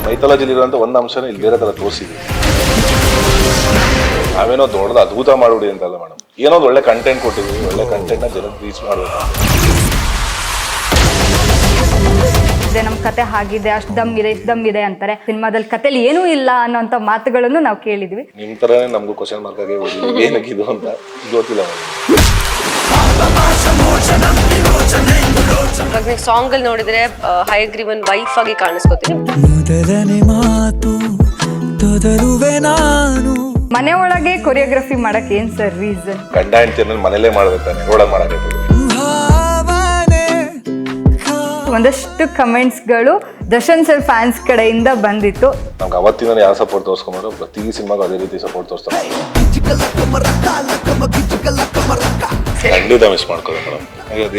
ಮೈಥಾಲಜಿಲಿ ಇರುವಂಥ ಒಂದು ಅಂಶನ ಇಲ್ಲಿ ಬೇರೆ ಥರ ತೋರಿಸಿದ್ವಿ. ನಾವೇನೋ ದೊಡ್ಡದು ಅದ್ಭುತ ಮಾಡ್ಬಿಡಿ ಅಂತಲ್ಲ ಮೇಡಮ್, ಏನೋ ಒಂದು ಒಳ್ಳೆ ಕಂಟೆಂಟ್ ಕೊಟ್ಟಿದ್ವಿ, ಒಳ್ಳೆ ಕಂಟೆಂಟ್ನ ಜನಕ್ಕೆ ರೀಚ್ ಮಾಡಬೇಕು. ನಮ್ಮ ಕತೆ ಹಾಗಿದೆ, ಅಷ್ಟು ದಮ್ ಇದೆ, ಇಷ್ಟು ದಮ್ ಇದೆ ಅಂತಾರೆ. ಸಿನಿಮಾದಲ್ಲಿ ಕತೆಲಿ ಏನೂ ಇಲ್ಲ ಅನ್ನೋಂಥ ಮಾತುಗಳನ್ನು ನಾವು ಕೇಳಿದ್ವಿ. ನಿಮ್ಮ ಥರನೇ ನಮಗೂ ಕ್ವಶನ್ ಮಾರ್ಕ್ ಆಗಿ ಓದಿದ್ವಿ ಏನಕ್ಕಿದು ಅಂತ ಗೊತ್ತಿಲ್ಲ. ಇವಾಗ ನೀವು ಸಾಂಗ್ ಅಲ್ಲಿ ನೋಡಿದ್ರೆ ಹಯಗ್ರೀವನ್ ವೈಫ್ ಆಗಿ ಕಾಣಿಸ್ಕೋತೀನಿ. ಮನೆ ಒಳಗೆ ಕೊರಿಯೋಗ್ರಫಿ ಮಾಡಕ್ ಏನ್ ಸರ್ ರೀಸನ್? ಗಂಡ ಹೆಂಡತಿ ಮನೇಲೇ ಮಾಡ್ಬೇಕಾನೆ, ರೋಡಾಗಿ ಮಾಡಬೇಕು. ಒಂದಷ್ಟು ಕಮೆಂಟ್ಸ್ಗಳು ದರ್ಶನ್ ಸರ್ ಫ್ಯಾನ್ಸ್ ಕಡೆಯಿಂದ ಬಂದಿತ್ತು. ನಮ್ಗೆ ಅವತ್ತಿನ ಯಾವ ಸಪೋರ್ಟ್ ತೋರಿಸ್ಕೊಂಡ್ರು ಪ್ರತಿ ಸಿನಿಮಾಗೂ ಅದೇ ರೀತಿ ಸಪೋರ್ಟ್ ತೋರಿಸ್ತಾರೆ. ಖಂಡಿತ ಮಿಸ್ ಮಾಡ್ಕೋದು ಮೇಡಮ್.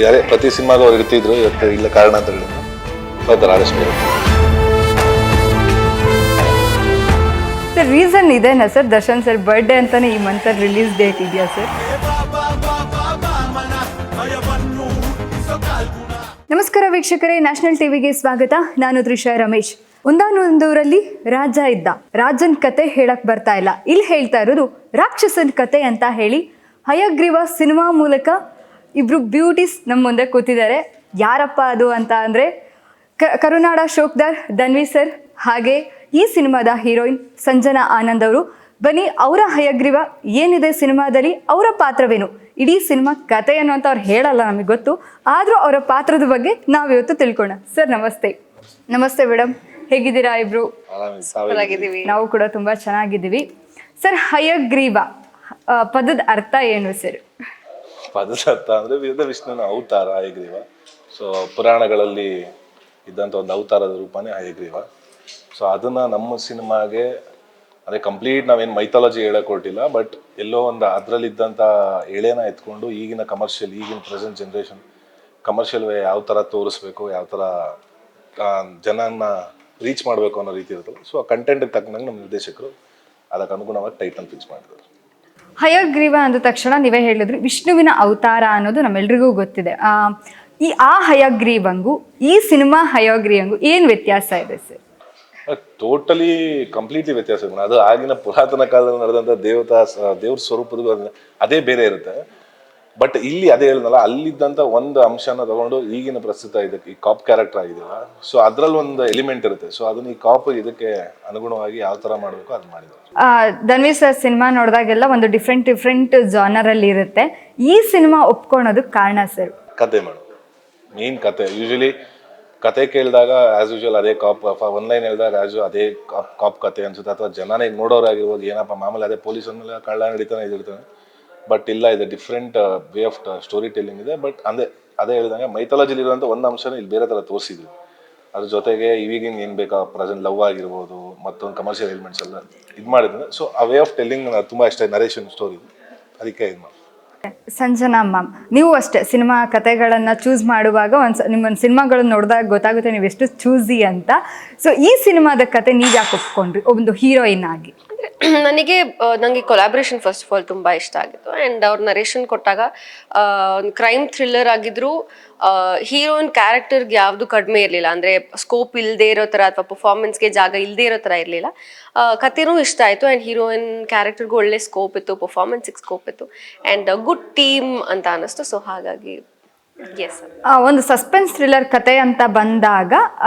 ಯಾರೇ ಪ್ರತಿ ಸಿನಿಮಾಗೂ ಅವ್ರು ಇರ್ತಿದ್ರು, ಇವತ್ತು ಇಲ್ಲ ಕಾರಣ ಅಂತ ಹೇಳಿದ್ರು ಆದಷ್ಟು. ಸರ್ ರೀಸನ್ ಇದೆನಾ ಸರ್? ದರ್ಶನ್ ಸರ್ ಬರ್ಡೇ ಅಂತಾನೆ ಈ ಮಂತ್ ರಿಲೀಸ್ ಡೇಟ್ ಇದೆಯಾ ಸರ್? ನಮಸ್ಕಾರ ವೀಕ್ಷಕರೇ, ನ್ಯಾಷನಲ್ ಟಿವಿಗೆ ಸ್ವಾಗತ. ನಾನು ತ್ರಿಷಾ ರಮೇಶ್. ಒಂದಾನೊಂದೂರಲ್ಲಿ ರಾಜ ಇದ್ದ, ರಾಜನ್ ಕತೆ ಹೇಳಕ್ ಬರ್ತಾ ಇಲ್ಲ, ಇಲ್ಲಿ ಹೇಳ್ತಾ ಇರೋದು ರಾಕ್ಷಸನ್ ಕತೆ ಅಂತ ಹೇಳಿ ಹಯಗ್ರೀವ ಸಿನಿಮಾ ಮೂಲಕ ಇಬ್ರು ಬ್ಯೂಟೀಸ್ ನಮ್ಮ ಮುಂದೆ ಕೂತಿದ್ದಾರೆ. ಯಾರಪ್ಪ ಅದು ಅಂತ ಅಂದರೆ ಕರುನಾಡ ಶೋಕ್ದಾರ್ ಧನ್ವಿ ಸರ್, ಹಾಗೆ ಈ ಸಿನಿಮಾದ ಹೀರೋಯಿನ್ ಸಂಜನಾ ಆನಂದ್ ಅವರು. ಬನ್ನಿ, ಅವರ ಹಯಗ್ರೀವ ಏನಿದೆ ಸಿನಿಮಾದಲ್ಲಿ, ಅವರ ಪಾತ್ರವೇನು, ಇಡೀ ಸಿನಿಮಾ ಕತೆ ಏನು ಅಂತ ಅವ್ರು ಹೇಳಲ್ಲ, ನಮಗೆ ಗೊತ್ತು. ಆದರೂ ಅವರ ಪಾತ್ರದ ಬಗ್ಗೆ ನಾವಿವತ್ತು ತಿಳ್ಕೊಳ್ಳೋಣ. ಸರ್ ನಮಸ್ತೆ. ನಮಸ್ತೆ ಮೇಡಮ್, ಹೇಗಿದ್ದೀರಾ ಇಬ್ರು? ನಾವು ಕೂಡ ತುಂಬ ಚೆನ್ನಾಗಿದ್ದೀವಿ. ಸರ್ ಹಯಗ್ರೀವ ಪದದ ಅರ್ಥ ಏನು ಸರ್? ಪದದ ಅರ್ಥ ಅಂದರೆ ವಿಷ್ಣುವಿನ ಅವತಾರ ಹಯಗ್ರೀವ. ಸೊ ಪುರಾಣಗಳಲ್ಲಿ ಇದ್ದಂಥ ಒಂದು ಅವತಾರದ ರೂಪನೇ ಹಯಗ್ರೀವ. ಸೊ ಅದನ್ನು ನಮ್ಮ ಸಿನಿಮಾಗೆ ಅದೇ ಕಂಪ್ಲೀಟ್ ನಾವೇನು ಮೈಥಾಲಜಿ ಹೇಳಕ್ ಹೊರಟಿಲ್ಲ, ಬಟ್ ಎಲ್ಲೋ ಒಂದು ಅದರಲ್ಲಿದ್ದಂಥ ಎಳೆನ ಎತ್ಕೊಂಡು ಈಗಿನ ಕಮರ್ಷಿಯಲ್, ಈಗಿನ ಪ್ರೆಸೆಂಟ್ ಜನ್ರೇಷನ್ ಕಮರ್ಷಿಯಲ್ ವೇ ಯಾವ ಥರ ತೋರಿಸ್ಬೇಕು, ಯಾವ ಥರ ಜನನ ರೀಚ್ ಮಾಡಬೇಕು ಅನ್ನೋ ರೀತಿ ಇರುತ್ತಲ್ಲ. ಸೊ ಆ ಕಂಟೆಂಟ್ಗೆ ತಕ್ಕನಂಗೆ ನಮ್ಮ ನಿರ್ದೇಶಕರು ಅದಕ್ಕೆ ಅನುಗುಣವಾಗಿ ಟೈಟಲ್ ಫಿಕ್ಸ್ ಮಾಡಿದ್ರು. ಹಯಗ್ರೀವ ಅಂದ ತಕ್ಷಣ ನೀವೇ ಹೇಳಿದ್ರಿ ವಿಷ್ಣುವಿನ ಅವತಾರ ಅನ್ನೋದು ನಮ್ಮೆಲ್ರಿಗೂ ಗೊತ್ತಿದೆ. ಆ ಹಯಗ್ರೀವಂಗೂ ಈ ಸಿನಿಮಾ ಹಯಗ್ರೀವಂಗೂ ಏನು ವ್ಯತ್ಯಾಸ ಇದೆ ಸರ್? ಟೋಟಲಿ ಕಂಪ್ಲೀಟ್ಲಿ ವ್ಯತ್ಯಾಸ. ಅದು ಆಗಿನ ಪುರಾತನ ಕಾಲದಲ್ಲಿ ನಡೆದಂಥ ದೇವ್ರ ಸ್ವರೂಪದ ಅದೇ ಬೇರೆ ಇರುತ್ತೆ. ಬಟ್ ಇಲ್ಲಿ ಅದೇ ಹೇಳಿದ್ನಲ್ಲ, ಅಲ್ಲಿದ್ದಂಥ ಒಂದು ಅಂಶನ ತಗೊಂಡು ಈಗಿನ ಪ್ರಸ್ತುತ ಇದಕ್ಕೆ ಈ ಕಾಪ್ ಕ್ಯಾರೆಕ್ಟರ್ ಆಗಿದೆಯಲ್ಲ, ಸೊ ಅದ್ರಲ್ಲಿ ಒಂದು ಎಲಿಮೆಂಟ್ ಇರುತ್ತೆ. ಸೊ ಅದನ್ನ ಈ ಕಾಪ್ ಇದಕ್ಕೆ ಅನುಗುಣವಾಗಿ ಯಾವ ಥರ ಮಾಡಬೇಕು ಅದು ಮಾಡಿದ್ರು. ಧನ್ವಿ ಸರ್ ಸಿನಿಮಾ ನೋಡಿದಾಗೆಲ್ಲ ಒಂದು ಡಿಫ್ರೆಂಟ್ ಜಾನರ್ ಅಲ್ಲಿ ಇರುತ್ತೆ. ಈ ಸಿನಿಮಾ ಒಪ್ಕೊಳೋದಕ್ಕೆ ಕಾರಣ ಸರ್? ಕತೆ ಮೇಡಮ್, ಮೇನ್ ಕತೆ. ಯೂಶಲಿ ಕತೆ ಕೇಳಿದಾಗ ಆಸ್ ಯೂಶುವಲ್ ಅದೇ ಕಾಪ್ ಒನ್ಲೈನ್ ಹೇಳಿದಾಗ ಅದೇ ಕಾಪ್ ಕತೆ ಅನ್ಸುತ್ತೆ, ಅಥವಾ ಜನನೇ ನೋಡೋರಾಗಿರ್ಬೋದು, ಏನಪ್ಪ ಮಾಮೂಲಿ ಅದೇ ಪೊಲೀಸ್ ಅಂದಮೇಲೆ ಕಳ್ಳ ನಡೀತಾನೆ ಇದಿರ್ತಾನೆ. ಬಟ್ ಇಲ್ಲ, ಇದು different way of story telling ಇದೆ. ಬಟ್ ಅದೇ ಹೇಳಿದಾಗ ಮೈಥಾಲಜಿಲಿ ಇರುವಂಥ ಒಂದು ಅಂಶನ ಇಲ್ಲಿ ಬೇರೆ ಥರ ತೋರಿಸಿದ್ವಿ. ಅದ್ರ ಜೊತೆಗೆ ಈಗಿನ ಏನು ಬೇಕಾ ಪ್ರೆಸೆಂಟ್ ಲವ್ ಆಗಿರ್ಬೋದು, ಮತ್ತೊಂದು ಕಮರ್ಷಿಯಲ್ ಎಲಿಮೆಂಟ್ಸ್ ಎಲ್ಲ ಇದು ಮಾಡಿದ್ರೆ. ಸೊ ಆ ವೇ ಆಫ್ ಟೆಲ್ಲಿಂಗ್ ತುಂಬ ಇಷ್ಟ, ನರೇಷನ್ ಸ್ಟೋರಿ, ಅದಕ್ಕೆ ಇದು ಮಾಡಿ. ಸಂಜನಾ ಮ್ಯಾಮ್, ನೀವು ಅಷ್ಟೇ ಸಿನಿಮಾ ಕತೆಗಳನ್ನು ಚೂಸ್ ಮಾಡುವಾಗ ನಿಮ್ಮ ಸಿನಿಮಾಗಳನ್ನ ನೋಡಿದಾಗ ಗೊತ್ತಾಗುತ್ತೆ ನೀವು ಎಷ್ಟು ಚೂಸಿ ಅಂತ. ಸೊ ಈ ಸಿನಿಮಾದ ಕತೆ ನೀವು ಯಾಕೆ ಒಪ್ಕೊಂಡ್ರಿ ಒಂದು ಹೀರೋಯಿನ್ ಆಗಿ? ನನಗೆ ಕೊಲಾಬ್ರೇಷನ್ ಫಸ್ಟ್ ಆಫ್ ಆಲ್ ತುಂಬಾ ಇಷ್ಟ ಆಗಿತ್ತು. ಆ್ಯಂಡ್ ಅವ್ರ ನರೇಷನ್ ಕೊಟ್ಟಾಗ ಒಂದು ಕ್ರೈಮ್ ಥ್ರಿಲ್ಲರ್ ಆಗಿದ್ರು ಹೀರೋಯಿನ್ ಕ್ಯಾರೆಕ್ಟರ್ಗೆ ಯಾವುದು ಕಡಿಮೆ ಇರಲಿಲ್ಲ. ಅಂದರೆ ಸ್ಕೋಪ್ ಇಲ್ಲದೆ ಇರೋ ಥರ ಅಥವಾ ಪರ್ಫಾರ್ಮೆನ್ಸ್ಗೆ ಜಾಗ ಇಲ್ಲದೆ ಇರೋ ಥರ ಇರಲಿಲ್ಲ. ಕತೆನೂ ಇಷ್ಟ ಆಯಿತು. ಆ್ಯಂಡ್ ಹೀರೋಯಿನ್ ಕ್ಯಾರೆಕ್ಟರ್ಗೂ ಒಳ್ಳೆ ಸ್ಕೋಪ್ ಇತ್ತು, ಪರ್ಫಾರ್ಮೆನ್ಸಿಗೆ ಸ್ಕೋಪ್ ಇತ್ತು, ಆ್ಯಂಡ್ ಗುಡ್ ಟೀಮ್ ಅಂತ ಅನ್ನಿಸ್ತು. ಸೊ ಹಾಗಾಗಿ ಒಂದು ಸಸ್ಪೆನ್ಸ್ ಥ್ರಿಲ್ಲರ್ ಕತೆ ಅಂತ ಬಂದಾಗ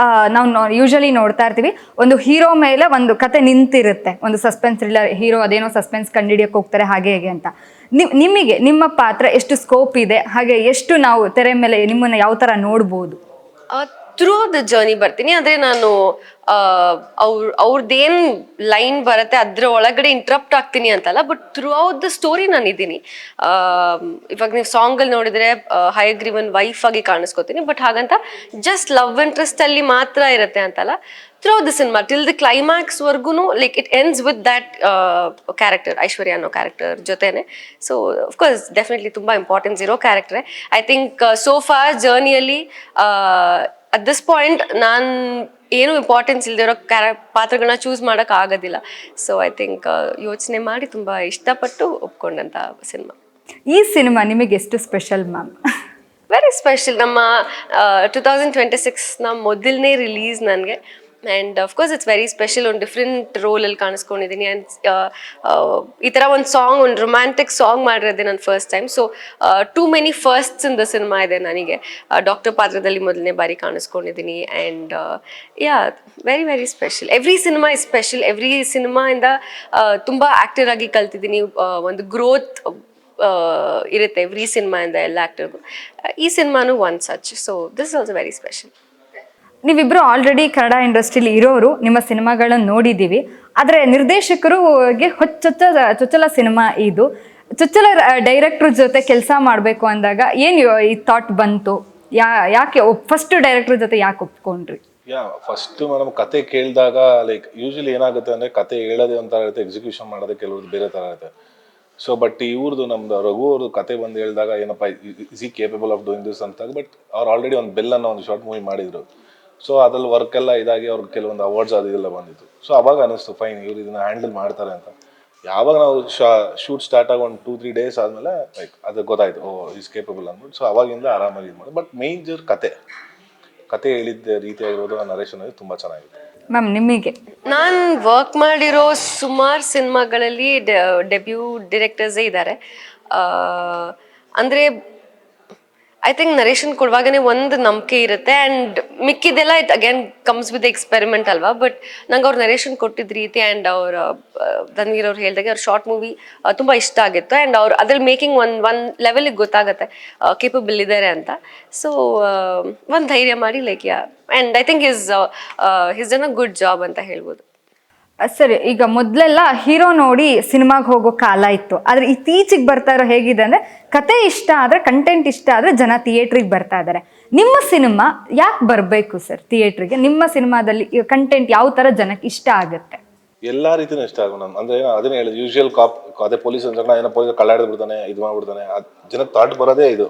ನಾವು ಯೂಶಲಿ ನೋಡ್ತಾ ಇರ್ತೀವಿ, ಒಂದು ಹೀರೋ ಮೇಲೆ ಒಂದು ಕತೆ ನಿಂತಿರುತ್ತೆ. ಒಂದು ಸಸ್ಪೆನ್ಸ್ ಥ್ರಿಲ್ಲರ್ ಹೀರೋ ಅದೇನೋ ಸಸ್ಪೆನ್ಸ್ ಕಂಡುಹಿಡಿಯಕ್ಕೆ ಹೋಗ್ತಾರೆ ಹಾಗೆ ಹೇಗೆ ಅಂತ. ನಿಮಗೆ ನಿಮ್ಮ ಪಾತ್ರ ಎಷ್ಟು ಸ್ಕೋಪ್ ಇದೆ, ಹಾಗೆ ಎಷ್ಟು ನಾವು ತೆರೆ ಮೇಲೆ ನಿಮ್ಮನ್ನು ಯಾವ ಥರ ನೋಡ್ಬೋದು? ಥ್ರೂ ದ ಜರ್ನಿ ಬರ್ತೀನಿ. ಆದರೆ ನಾನು ಅವ್ರದ್ದೇನು ಲೈನ್ ಬರುತ್ತೆ ಅದ್ರ ಒಳಗಡೆ ಇಂಟ್ರಪ್ಟ್ ಆಗ್ತೀನಿ ಅಂತಲ್ಲ, but throughout the story ನಾನು ಇದ್ದೀನಿ. ಇವಾಗ ನೀವು ಸಾಂಗಲ್ಲಿ ನೋಡಿದ್ರೆ ಹಯಗ್ರೀವನ್ ವೈಫ್ ಆಗಿ ಕಾಣಿಸ್ಕೋತೀನಿ, ಬಟ್ ಹಾಗಂತ ಜಸ್ಟ್ ಲವ್ ಇಂಟ್ರೆಸ್ಟ್ ಅಲ್ಲಿ ಮಾತ್ರ ಇರುತ್ತೆ ಅಂತಲ್ಲ. Through the cinema till the climax ವರ್ಗು like it ends with that character, Aishwarya ಅನ್ನೋ ಕ್ಯಾರೆಕ್ಟರ್ ಜೊತೆನೆ. ಸೊ ಅಫ್ಕೋರ್ಸ್ ಡೆಫಿನೆಟ್ಲಿ ತುಂಬ ಇಂಪಾರ್ಟೆನ್ಸ್ ಇರೋ ಕ್ಯಾರೆಕ್ಟ್ರೆ. ಐ ಥಿಂಕ್ ಸೋ ಫಾರ್ ಜರ್ನಿಯಲ್ಲಿ ಅಟ್ ದಿಸ್ ಪಾಯಿಂಟ್ ನಾನು ಏನು ಇಂಪಾರ್ಟೆನ್ಸ್ ಇಲ್ದಿರೋ ಪಾತ್ರಗಳನ್ನ ಚೂಸ್ ಮಾಡೋಕೆ ಆಗೋದಿಲ್ಲ. ಸೊ ಐ ಥಿಂಕ್ ಯೋಚನೆ ಮಾಡಿ ತುಂಬ ಇಷ್ಟಪಟ್ಟು ಒಪ್ಕೊಂಡಂಥ ಸಿನಿಮಾ. ಈ ಸಿನಿಮಾ ನಿಮಗೆ ಎಷ್ಟು ಸ್ಪೆಷಲ್ ಮ್ಯಾಮ್? Very special. ನಮ್ಮ 2026ನ ಮೊದಲನೇ ರಿಲೀಸ್ ನನಗೆ. And of course it's very special, ಒಂದು ಡಿಫ್ರೆಂಟ್ ರೋಲಲ್ಲಿ ಕಾಣಿಸ್ಕೊಂಡಿದ್ದೀನಿ. ಆ್ಯಂಡ್ ಈ ಥರ ಒಂದು ಸಾಂಗ್, ಒಂದು ರೊಮ್ಯಾಂಟಿಕ್ ಸಾಂಗ್ ಮಾಡಿರೋದೆ ನನ್ನ first time. So too many firsts in the cinema ಇದೆ ನನಗೆ. ಡಾಕ್ಟರ್ ಪಾತ್ರದಲ್ಲಿ ಮೊದಲನೇ ಬಾರಿ ಕಾಣಿಸ್ಕೊಂಡಿದ್ದೀನಿ. And yeah, very very special. Every cinema is special. Every ಸಿನಿಮಾಯಿಂದ ತುಂಬ ಆ್ಯಕ್ಟರ್ ಆಗಿ ಕಲ್ತಿದ್ದೀನಿ. ಒಂದು ಗ್ರೋತ್ ಇರುತ್ತೆ ಎವ್ರಿ ಸಿನಿಮಾಯಿಂದ ಎಲ್ಲ ಆ್ಯಕ್ಟರ್ಗೂ. ಈ ಸಿನಿಮಾನು one such. So this is also very special. ನೀವಿಬ್ರು ಆಲ್ರೆಡಿ ಕನ್ನಡ ಇಂಡಸ್ಟ್ರಿಲಿ ಇರೋರು, ನಿಮ್ಮ ಸಿನಿಮಾಗಳನ್ನು ನೋಡಿದ್ದೀವಿ. ಆದರೆ ನಿರ್ದೇಶಕರಿಗೆ ಚೊಚ್ಚಲ ಸಿನಿಮಾ ಇದು. ಚೊಚ್ಚಲ ಡೈರೆಕ್ಟ್ರ್ ಜೊತೆ ಕೆಲಸ ಮಾಡಬೇಕು ಅಂದಾಗ ಏನು ಈ ಥಾಟ್ ಬಂತು? ಯಾಕೆ ಫಸ್ಟ್ ಡೈರೆಕ್ಟ್ರ್ ಜೊತೆ ಯಾಕೆ ಒಪ್ಕೊಂಡ್ರಿ? ಫಸ್ಟ್ ಮೇಡಮ್ ಕತೆ ಕೇಳಿದಾಗ ಲೈಕ್ ಯೂಶಲಿ ಏನಾಗುತ್ತೆ ಅಂದರೆ ಕತೆ ಹೇಳೋದೇ ಒಂಥರ ಇರುತ್ತೆ, ಎಕ್ಸಿಕ್ಯೂಷನ್ ಮಾಡೋದೇ ಕೆಲವ್ರದ್ದು ಬೇರೆ ಥರ ಇರುತ್ತೆ. ಸೊ ಬಟ್ ಇವ್ರದ್ದು ನಮ್ದು ರಘು ಅವ್ರದ್ದು ಕತೆ ಬಂದು ಹೇಳಿದಾಗ ಏನಪ್ಪ ಇಸ್ ಈ ಕೇಪಬಲ್ ಆಫ್ ಡೂಯಿಂಗ್ ದಿಸ್ ಅಂತ. ಬಟ್ ಅವ್ರು ಆಲ್ರೆಡಿ ಒಂದು ಬೆಲ್ ಅನ್ನೋ ಒಂದು ಶಾರ್ಟ್ ಮೂವಿ ಮಾಡಿದ್ರು. ಸೊ ಅದ್ರಲ್ಲಿ ವರ್ಕ್ ಎಲ್ಲ ಇದಾಗಿ ಅವ್ರಿಗೆ ಕೆಲವೊಂದು ಅವಾರ್ಡ್ಸ್ ಅದೆಲ್ಲ ಬಂದಿತ್ತು. ಸೊ ಅವಾಗ ಅನ್ನಿಸ್ತು ಫೈನ್, ಇವ್ರು ಇದನ್ನ ಹ್ಯಾಂಡಲ್ ಮಾಡ್ತಾರೆ ಅಂತ. ಯಾವಾಗ ನಾವು ಶೂಟ್ ಸ್ಟಾರ್ಟ್ ಆಗಿ ಒಂದು 2-3 ಡೇಸ್ ಆದಮೇಲೆ ಲೈಕ್ ಅದು ಗೊತ್ತಾಯ್ತು, ಓ ಈಸ್ ಕೇಪಬಲ್ ಅಂದ್ಬಿಟ್ಟು. ಸೊ ಅವಾಗಿಂದ ಆರಾಮಾಗಿ ಇದು ಮಾಡಿ. ಬಟ್ ಮೇಜರ್ ಕತೆ ಹೇಳಿದ್ದ ರೀತಿ ಆಗಿರೋದು, ಆ ನರೇಶನ್ ತುಂಬ ಚೆನ್ನಾಗಿದೆ. ಮ್ಯಾಮ್ ನಿಮಗೆ? ನಾನು ವರ್ಕ್ ಮಾಡಿರೋ ಸುಮಾರು ಸಿನಿಮಾಗಳಲ್ಲಿ ಡೆಬ್ಯೂ ಡೈರೆಕ್ಟರ್ಸೇ ಇದ್ದಾರೆ. ಅಂದರೆ ಐ ಥಿಂಕ್ ನರೇಶನ್ ಕೊಡುವಾಗನೇ ಒಂದು ನಂಬಿಕೆ ಇರುತ್ತೆ. ಆ್ಯಂಡ್ ಮಿಕ್ಕಿದೆಲ್ಲ it again comes with experiment ಅಲ್ವಾ. ಬಟ್ ನಂಗೆ ಅವ್ರು ನರೇಶನ್ ಕೊಟ್ಟಿದ್ದ ರೀತಿ ಆ್ಯಂಡ್ ಅವ್ರ ಧನ್ವೀರ್ ಅವ್ರು ಹೇಳಿದಾಗೆ ಅವ್ರ ಶಾರ್ಟ್ ಮೂವಿ ತುಂಬ ಇಷ್ಟ ಆಗಿತ್ತು. ಆ್ಯಂಡ್ ಅವ್ರು ಅದ್ರಲ್ಲಿ ಮೇಕಿಂಗ್ ಒಂದು ಲೆವೆಲಿಗೆ ಗೊತ್ತಾಗುತ್ತೆ ಕೇಪಬಲ್ ಇದ್ದಾರೆ ಅಂತ. ಸೊ ಒಂದು ಧೈರ್ಯ ಮಾಡಿ like and I think his done a good job ಅಂತ ಹೇಳ್ಬೋದು. ಸರಿ, ಈಗ ಮೊದಲೆಲ್ಲ ಹೀರೋ ನೋಡಿ ಸಿನಿಮಾಗೆ ಹೋಗೋ ಕಾಲ ಇತ್ತು. ಆದರೆ ಇತ್ತೀಚೆಗೆ ಬರ್ತಾ ಇರೋ ಹೇಗಿದೆ ಅಂದರೆ, ಕತೆ ಇಷ್ಟ ಆದರೆ, ಕಂಟೆಂಟ್ ಇಷ್ಟ ಆದರೆ ಜನ ಥಿಯೇಟ್ರಿಗೆ ಬರ್ತಾ ಇದ್ದಾರೆ. ನಿಮ್ಮ ಸಿನಿಮಾ ಯಾಕೆ ಬರಬೇಕು ಸರ್ ಥಿಯೇಟ್ರಿಗೆ? ನಿಮ್ಮ ಸಿನಿಮಾದಲ್ಲಿ ಕಂಟೆಂಟ್ ಯಾವ ಥರ ಜನಕ್ಕೆ ಇಷ್ಟ ಆಗುತ್ತೆ? ಎಲ್ಲ ರೀತಿನೂ ಇಷ್ಟ ಆಗ ನಮ್ಗೆ. ಅಂದರೆ ಅದನ್ನೇ ಹೇಳಿದ್ರು, ಯೂಶುವಲ್ ಅದೇ ಪೊಲೀಸ್ ಅಂದ್ರೆ ಏನೋ ಪೊಲೀಸ್ ಕಳ್ಳಾಡಿದ್ಬಿಡ್ತಾನೆ, ಇದು ಮಾಡ್ಬಿಡ್ತಾನೆ, ಜನಕ್ಕೆ ಥಾಟ್ ಬರೋದೇ ಇದು.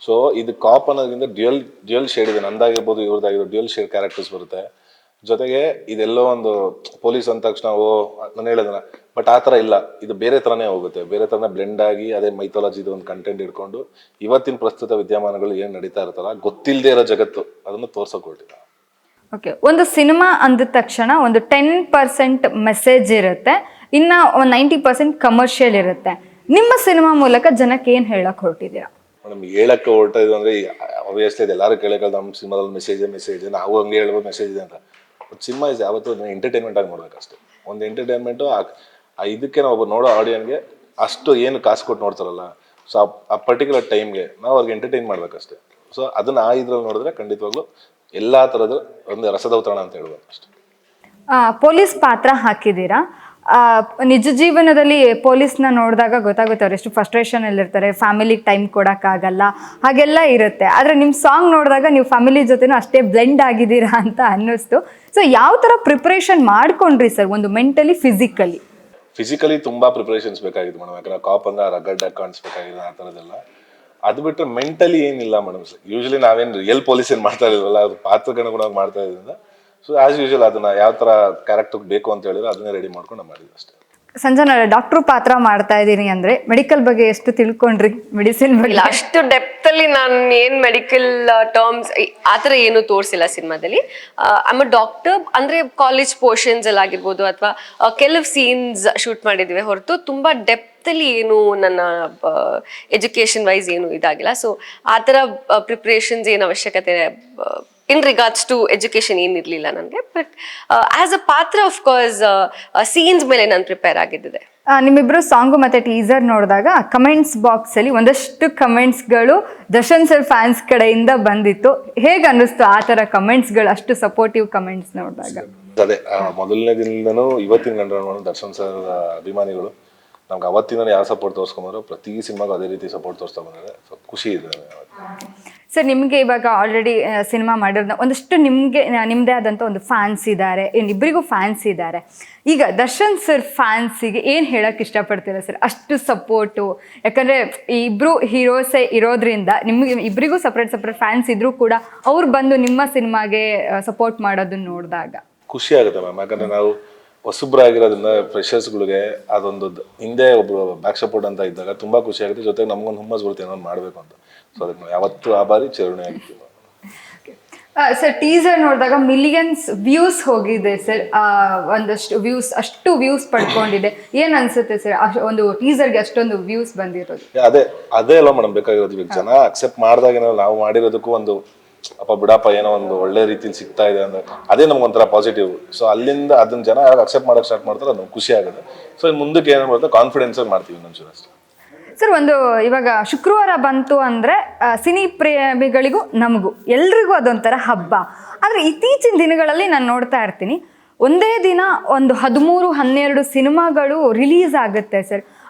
ಸೊ ಇದು ಕಾಪ್ ಅನ್ನೋದ್ರಿಂದ ಡ್ಯುಯಲ್ ಶೇಡ್ ಇದೆ. ನಂದಾಗಿರ್ಬೋದು, ಇವ್ರದ್ದಾಗಿರ್ಬೋದು, ಡ್ಯುಯಲ್ ಶೇಡ್ ಕ್ಯಾರೆಕ್ಟರ್ಸ್ ಬರುತ್ತೆ. ಜೊತೆಗೆ ಇದೆಲ್ಲೋ ಒಂದು ಪೊಲೀಸ್ ಅಂದ ತಕ್ಷಣ ನಾನು ಹೇಳಿದನ, ಬಟ್ ಆ ಥರ ಇಲ್ಲ. ಇದು ಬೇರೆ ಥರನೇ ಹೋಗುತ್ತೆ, ಬೇರೆ ಥರನೇ ಬ್ಲೆಂಡ್ ಆಗಿ ಅದೇ ಮೈಥಾಲಜಿದು ಒಂದು ಕಂಟೆಂಟ್ ಇಟ್ಕೊಂಡು ಇವತ್ತಿನ ಪ್ರಸ್ತುತ ವಿದ್ಯಮಾನಗಳು ಏನು ನಡೀತಾ ಇರ್ತಾರ, ಗೊತ್ತಿಲ್ಲದೆ ಇರೋ ಜಗತ್ತು, ಅದನ್ನು ತೋರ್ಸೋಕೆ ಹೊರಟಿದ್ದಾರೆ. ಓಕೆ, ಒಂದು ಸಿನಿಮಾ ಅಂದ ತಕ್ಷಣ ಒಂದು 10% ಮೆಸೇಜ್ ಇರುತ್ತೆ, ಇನ್ನು ಒಂದು 90% ಕಮರ್ಷಿಯಲ್ ಇರುತ್ತೆ. ನಿಮ್ಮ ಸಿನಿಮಾ ಮೂಲಕ ಜನಕ್ಕೆ ಏನು ಹೇಳಕ್ ಹೊರಟಿದ್ದೀರಾ? ಮೇಡಮ್ ಹೇಳಕ್ಕೆ ಹೊರಟಿದ್ದು ಅಂದರೆ ಆಬ್ವಿಯಸ್ಲಿ ಅದು ಎಲ್ಲರೂ ಕೇಳೋದು, ನಮ್ಮ ಸಿನಿಮಾದಲ್ಲಿ ಮೆಸೇಜ್ ನಾವು ಹಂಗೆ ಹೇಳ್ಬೋದು ಮೆಸೇಜ್ ಇದೆ ಅಂತ. ಬಟ್ ಸಿನಿಮಾ ಇಸ್ ಯಾವತ್ತೂ ಎಂಟರ್ಟೈನ್ಮೆಂಟ್ ಆಗಿ ನೋಡ್ಬೇಕಷ್ಟೇ. ಒಂದು ಎಂಟರ್ಟೈನ್ಮೆಂಟು ಇದಕ್ಕೆ ನಾವು ಒಬ್ಬ ನೋಡೋ ಆಡಿಯನ್ಗೆ ಅಷ್ಟು ಏನು ಕಾಸು ಕೊಟ್ಟು ನೋಡ್ತಾರಲ್ಲ, ಸೊ ಆ ಪರ್ಟಿಕ್ಯುಲರ್ ಟೈಮ್ಗೆ ನಾವು ಅವ್ರಿಗೆ ಎಂಟರ್ಟೈನ್ ಮಾಡ್ಬೇಕಷ್ಟೇ. ಸೊ ಅದನ್ನು ಇದ್ರಲ್ಲಿ ನೋಡಿದ್ರೆ ಖಂಡಿತವಾಗ್ಲೂ ಎಲ್ಲ ಥರದ ಒಂದು ರಸದೌತಣ ಅಂತ ಹೇಳ್ಬೋದು ಅಷ್ಟೇ. ಪೊಲೀಸ್ ಪಾತ್ರ ಹಾಕಿದ್ದೀರಾ. ನಿಜ ಜೀವನದಲ್ಲಿ ಪೊಲೀಸ್ನ ನೋಡಿದಾಗ ಗೊತ್ತಾಗುತ್ತೆ ಅವ್ರು ಎಷ್ಟು ಫ್ರಸ್ಟ್ರೇಷನಲ್ಲಿರ್ತಾರೆ, ಫ್ಯಾಮಿಲಿಗೆ ಟೈಮ್ ಕೊಡೋಕ್ಕಾಗಲ್ಲ, ಹಾಗೆಲ್ಲ ಇರುತ್ತೆ. ಆದರೆ ನಿಮ್ಮ ಸಾಂಗ್ ನೋಡಿದಾಗ ನೀವು ಫ್ಯಾಮಿಲಿ ಜೊತೆನೂ ಅಷ್ಟೇ ಬ್ಲೆಂಡ್ ಆಗಿದ್ದೀರಾ ಅಂತ ಅನ್ನಿಸ್ತು. ಸೊ ಯಾವ ಥರ ಪ್ರಿಪ್ರೇಷನ್ ಮಾಡ್ಕೊಂಡ್ರಿ ಸರ್, ಒಂದು ಮೆಂಟಲಿ ಫಿಸಿಕಲಿ? ತುಂಬ ಪ್ರಿಪ್ರೇಷನ್ಸ್ ಬೇಕಾಗಿತ್ತು ಮೇಡಮ್. ಯಾಕಂದ್ರೆ ಕಾಪ್ ಅಂದ್ರೆ ರಗಡ್ಡಾಗಿ ಕಾಣಿಸ್ಬೇಕಾಗಿದೆ, ಆ ಥರದ್ದೆಲ್ಲ. ಅದು ಬಿಟ್ಟರೆ ಮೆಂಟಲಿ ಏನಿಲ್ಲ ಮೇಡಮ್. ಯೂಶಲಿ ನಾವೇನು ರಿಯಲ್ ಪೊಲೀಸ್ ಏನು ಮಾಡ್ತಾ ಇಲ್ವಲ್ಲ, ಅದು ಪಾತ್ರಗನುಗುಣವಾಗಿ ಮಾಡ್ತಾ ಇದ್ರಿಂದ. ಸೊ ಆಸ್ ಯೂಶುವಲ್ ಅದನ್ನ ಯಾವ ಥರ ಕ್ಯಾರೆಕ್ಟರ್ ಬೇಕು ಅಂತ ಹೇಳಿದ್ರೆ ಅದನ್ನೇ ರೆಡಿ ಮಾಡ್ಕೊಂಡು ಮಾಡಿದ್ವಿ ಅಷ್ಟೇ. ಸಂಜನಾ, ಡಾಕ್ಟ್ರು ಪಾತ್ರ ಮಾಡ್ತಾ ಇದ್ದೀನಿ ಅಂದರೆ ಮೆಡಿಕಲ್ ಬಗ್ಗೆ ಎಷ್ಟು ತಿಳ್ಕೊಂಡ್ರಿ? ಮೆಡಿಸಿನ್ ಬಗ್ಗೆ ಅಷ್ಟು ಡೆಪ್ತಲ್ಲಿ ನಾನು ಏನು ಮೆಡಿಕಲ್ ಟರ್ಮ್ಸ್ ಆ ಥರ ಏನು ತೋರಿಸಿಲ್ಲ ಸಿನಿಮಾದಲ್ಲಿ. ಐಮ್ ಅ ಡಾಕ್ಟರ್ ಅಂದರೆ ಕಾಲೇಜ್ ಪೋರ್ಷನ್ಸ್ ಅಲ್ಲಿ ಆಗಿರ್ಬೋದು ಅಥವಾ ಕೆಲವು ಸೀನ್ಸ್ ಶೂಟ್ ಮಾಡಿದ್ವಿ ಹೊರತು ತುಂಬ ಡೆಪ್ತಲ್ಲಿ ಏನು ನನ್ನ ಎಜುಕೇಷನ್ ವೈಸ್ ಏನು ಇದಾಗಿಲ್ಲ. ಸೊ ಆ ಥರ ಪ್ರಿಪ್ರೇಷನ್ಸ್ ಏನು ಅವಶ್ಯಕತೆ ಇನ್ ರಿಗಾರ್ಡ್ಸ್ ಟು ಎಜುಕೇಶನ್ ಏನಿರಲಿಲ್ಲ ನನಗೆ. ಬಟ್ ಆಸ್ ಅ ಪಾತ್ರ ಆಫ್ ಕೋರ್ಸ್ ಸೀನ್ಸ್ ಮೇಲೆ ನಾನು ಪ್ರಿಪೇರ್ ಆಗಿದ್ದೆ. ನಿಮ್ಮಿಬ್ರು ಸಾಂಗು ಮತ್ತೆ ಟೀಸರ್ ನೋಡಿದಾಗ ಕಮೆಂಟ್ಸ್ ಬಾಕ್ಸ್ ಅಲ್ಲಿ ಒಂದಷ್ಟು ಕಮೆಂಟ್ಸ್ಗಳು ದರ್ಶನ್ ಸರ್ ಫ್ಯಾನ್ಸ್ ಕಡೆಯಿಂದ ಬಂದಿತ್ತು. ಹೇಗೆ ಅನ್ನಿಸ್ತು ಆ ಥರ ಕಮೆಂಟ್ಸ್ಗಳು, ಅಷ್ಟು ಸಪೋರ್ಟಿವ್ ಕಮೆಂಟ್ಸ್ ನೋಡಿದಾಗ? ಅದೇ ಮೊದಲನೇ ದಿನದಿಂದನೂ ಇವತ್ತಿನ ಗಂಡ ದರ್ಶನ್ ಸರ್ ಅಭಿಮಾನಿಗಳು ನಮ್ಗೆ ಅವತ್ತಿನ ಯಾವ ಸಪೋರ್ಟ್ ತೋರಿಸ್ಕೊಂಬಾರೋ ಪ್ರತಿ ಸಿನಿಮಾಗೂ ಅದೇ ರೀತಿ ಸಪೋರ್ಟ್ ತೋರಿಸ್ತಾ ಬಂದಿದೆ. ಸೊ ಖುಷಿ ಇದೆ. ಸರ್, ನಿಮಗೆ ಇವಾಗ ಆಲ್ರೆಡಿ ಸಿನಿಮಾ ಮಾಡಿರೋದು ಒಂದಷ್ಟು ನಿಮ್ಮದೇ ಆದಂಥ ಒಂದು ಫ್ಯಾನ್ಸ್ ಇದ್ದಾರೆ, ಇಬ್ಬರಿಗೂ ಫ್ಯಾನ್ಸ್ ಇದ್ದಾರೆ. ಈಗ ದರ್ಶನ್ ಸರ್ ಫ್ಯಾನ್ಸಿಗೆ ಏನು ಹೇಳೋಕ್ಕೆ ಇಷ್ಟಪಡ್ತೀರಾ ಸರ್? ಅಷ್ಟು ಸಪೋರ್ಟು, ಯಾಕಂದರೆ ಇಬ್ಬರು ಹೀರೋಸೇ ಇರೋದ್ರಿಂದ ನಿಮಗೆ ಇಬ್ಬರಿಗೂ ಸಪ್ರೇಟ್ ಫ್ಯಾನ್ಸ್ ಇದ್ರೂ ಕೂಡ ಅವ್ರು ಬಂದು ನಿಮ್ಮ ಸಿನಿಮಾಗೆ ಸಪೋರ್ಟ್ ಮಾಡೋದನ್ನ ನೋಡಿದಾಗ ಖುಷಿ ಆಗುತ್ತೆ ಮ್ಯಾಮ್. ಯಾಕಂದರೆ ನಾವು ಹೊಸಬ್ರಾಗಿರೋದ್ರಿಂದ ಫ್ರೆಷರ್ಸ್ಗಳಿಗೆ ಅದೊಂದು ಹಿಂದೆ ಒಬ್ಬರು ಬ್ಯಾಕ್ ಸಪೋರ್ಟ್ ಅಂತ ಇದ್ದಾಗ ತುಂಬ ಖುಷಿ ಆಗುತ್ತೆ. ಜೊತೆಗೆ ನಮಗೊಂದು ಹುಮ್ಮಸ್ ಬರುತ್ತೆ ಏನೋ ಮಾಡಬೇಕು ಅಂತ. ಸೊ ಅದಕ್ಕೆ ನಾವು ಯಾವತ್ತೂ ಆಭಾರಿ, ಚಿರಋಣಿ ಆಗಿರ್ತೀವಿ. ಸರ್ ಟೀಸರ್ ನೋಡಿದಾಗ ಮಿಲಿಯನ್ಸ್ ವ್ಯೂಸ್ ಹೋಗಿದೆ ಸರ್, ಅಷ್ಟು ವ್ಯೂಸ್ ಪಡ್ಕೊಂಡಿದೆ. ಏನ್ ಅನ್ಸುತ್ತೆ ಸರ್ ಒಂದು ಟೀಸರ್ಗೆ ಅಷ್ಟೊಂದು ವ್ಯೂಸ್ ಬಂದಿರೋದು? ಅದೇ ಅಲ್ಲ ಮೇಡಮ್ ಬೇಕಾಗಿರೋದು. ಈಗ ಜನ ಅಕ್ಸೆಪ್ಟ್ ಮಾಡಿದಾಗ ನಾವು ಮಾಡಿರೋದಕ್ಕೂ ಒಂದು ಅಪ್ಪ ಬಿಡಪ್ಪ ಏನೋ ಒಂದು ಒಳ್ಳೆ ರೀತಿಲಿ ಸಿಗ್ತಾ ಇದೆ ಅಂದ್ರೆ ಅದೇ ನಮ್ಗೊಂಥರ ಪಾಸಿಟಿವ್. ಸೊ ಅಲ್ಲಿಂದ ಅದನ್ನ ಜನ ಅಕ್ಸೆಪ್ಟ್ ಮಾಡಕ್ ಸ್ಟಾರ್ಟ್ ಮಾಡ್ತಾರೆ, ಅದು ನಮ್ಗೆ ಖುಷಿ ಆಗುತ್ತೆ. ಸೊ ಮುಂದಕ್ಕೆ ಏನ್ ಬರುತ್ತೆ ಕಾನ್ಫಿಡೆನ್ಸ್ ಆಗಿ ಮಾಡ್ತೀವಿ ಇನ್ನೊಂಚೂರು ಅಷ್ಟೇ. ಸರ್ ಇವಾಗ ಶುಕ್ರವಾರ ಬಂತು ಅಂದರೆ ಸಿನಿ ಪ್ರೇಮಿಗಳಿಗೂ ನಮಗೂ ಎಲ್ರಿಗೂ ಅದೊಂಥರ ಹಬ್ಬ. ಆದರೆ ಇತ್ತೀಚಿನ ದಿನಗಳಲ್ಲಿ ನಾನು ನೋಡ್ತಾ ಇರ್ತೀನಿ, ಒಂದೇ ದಿನ ಒಂದು 13-12 ಸಿನಿಮಾಗಳು ರಿಲೀಸ್ ಆಗುತ್ತೆ ಸರ್.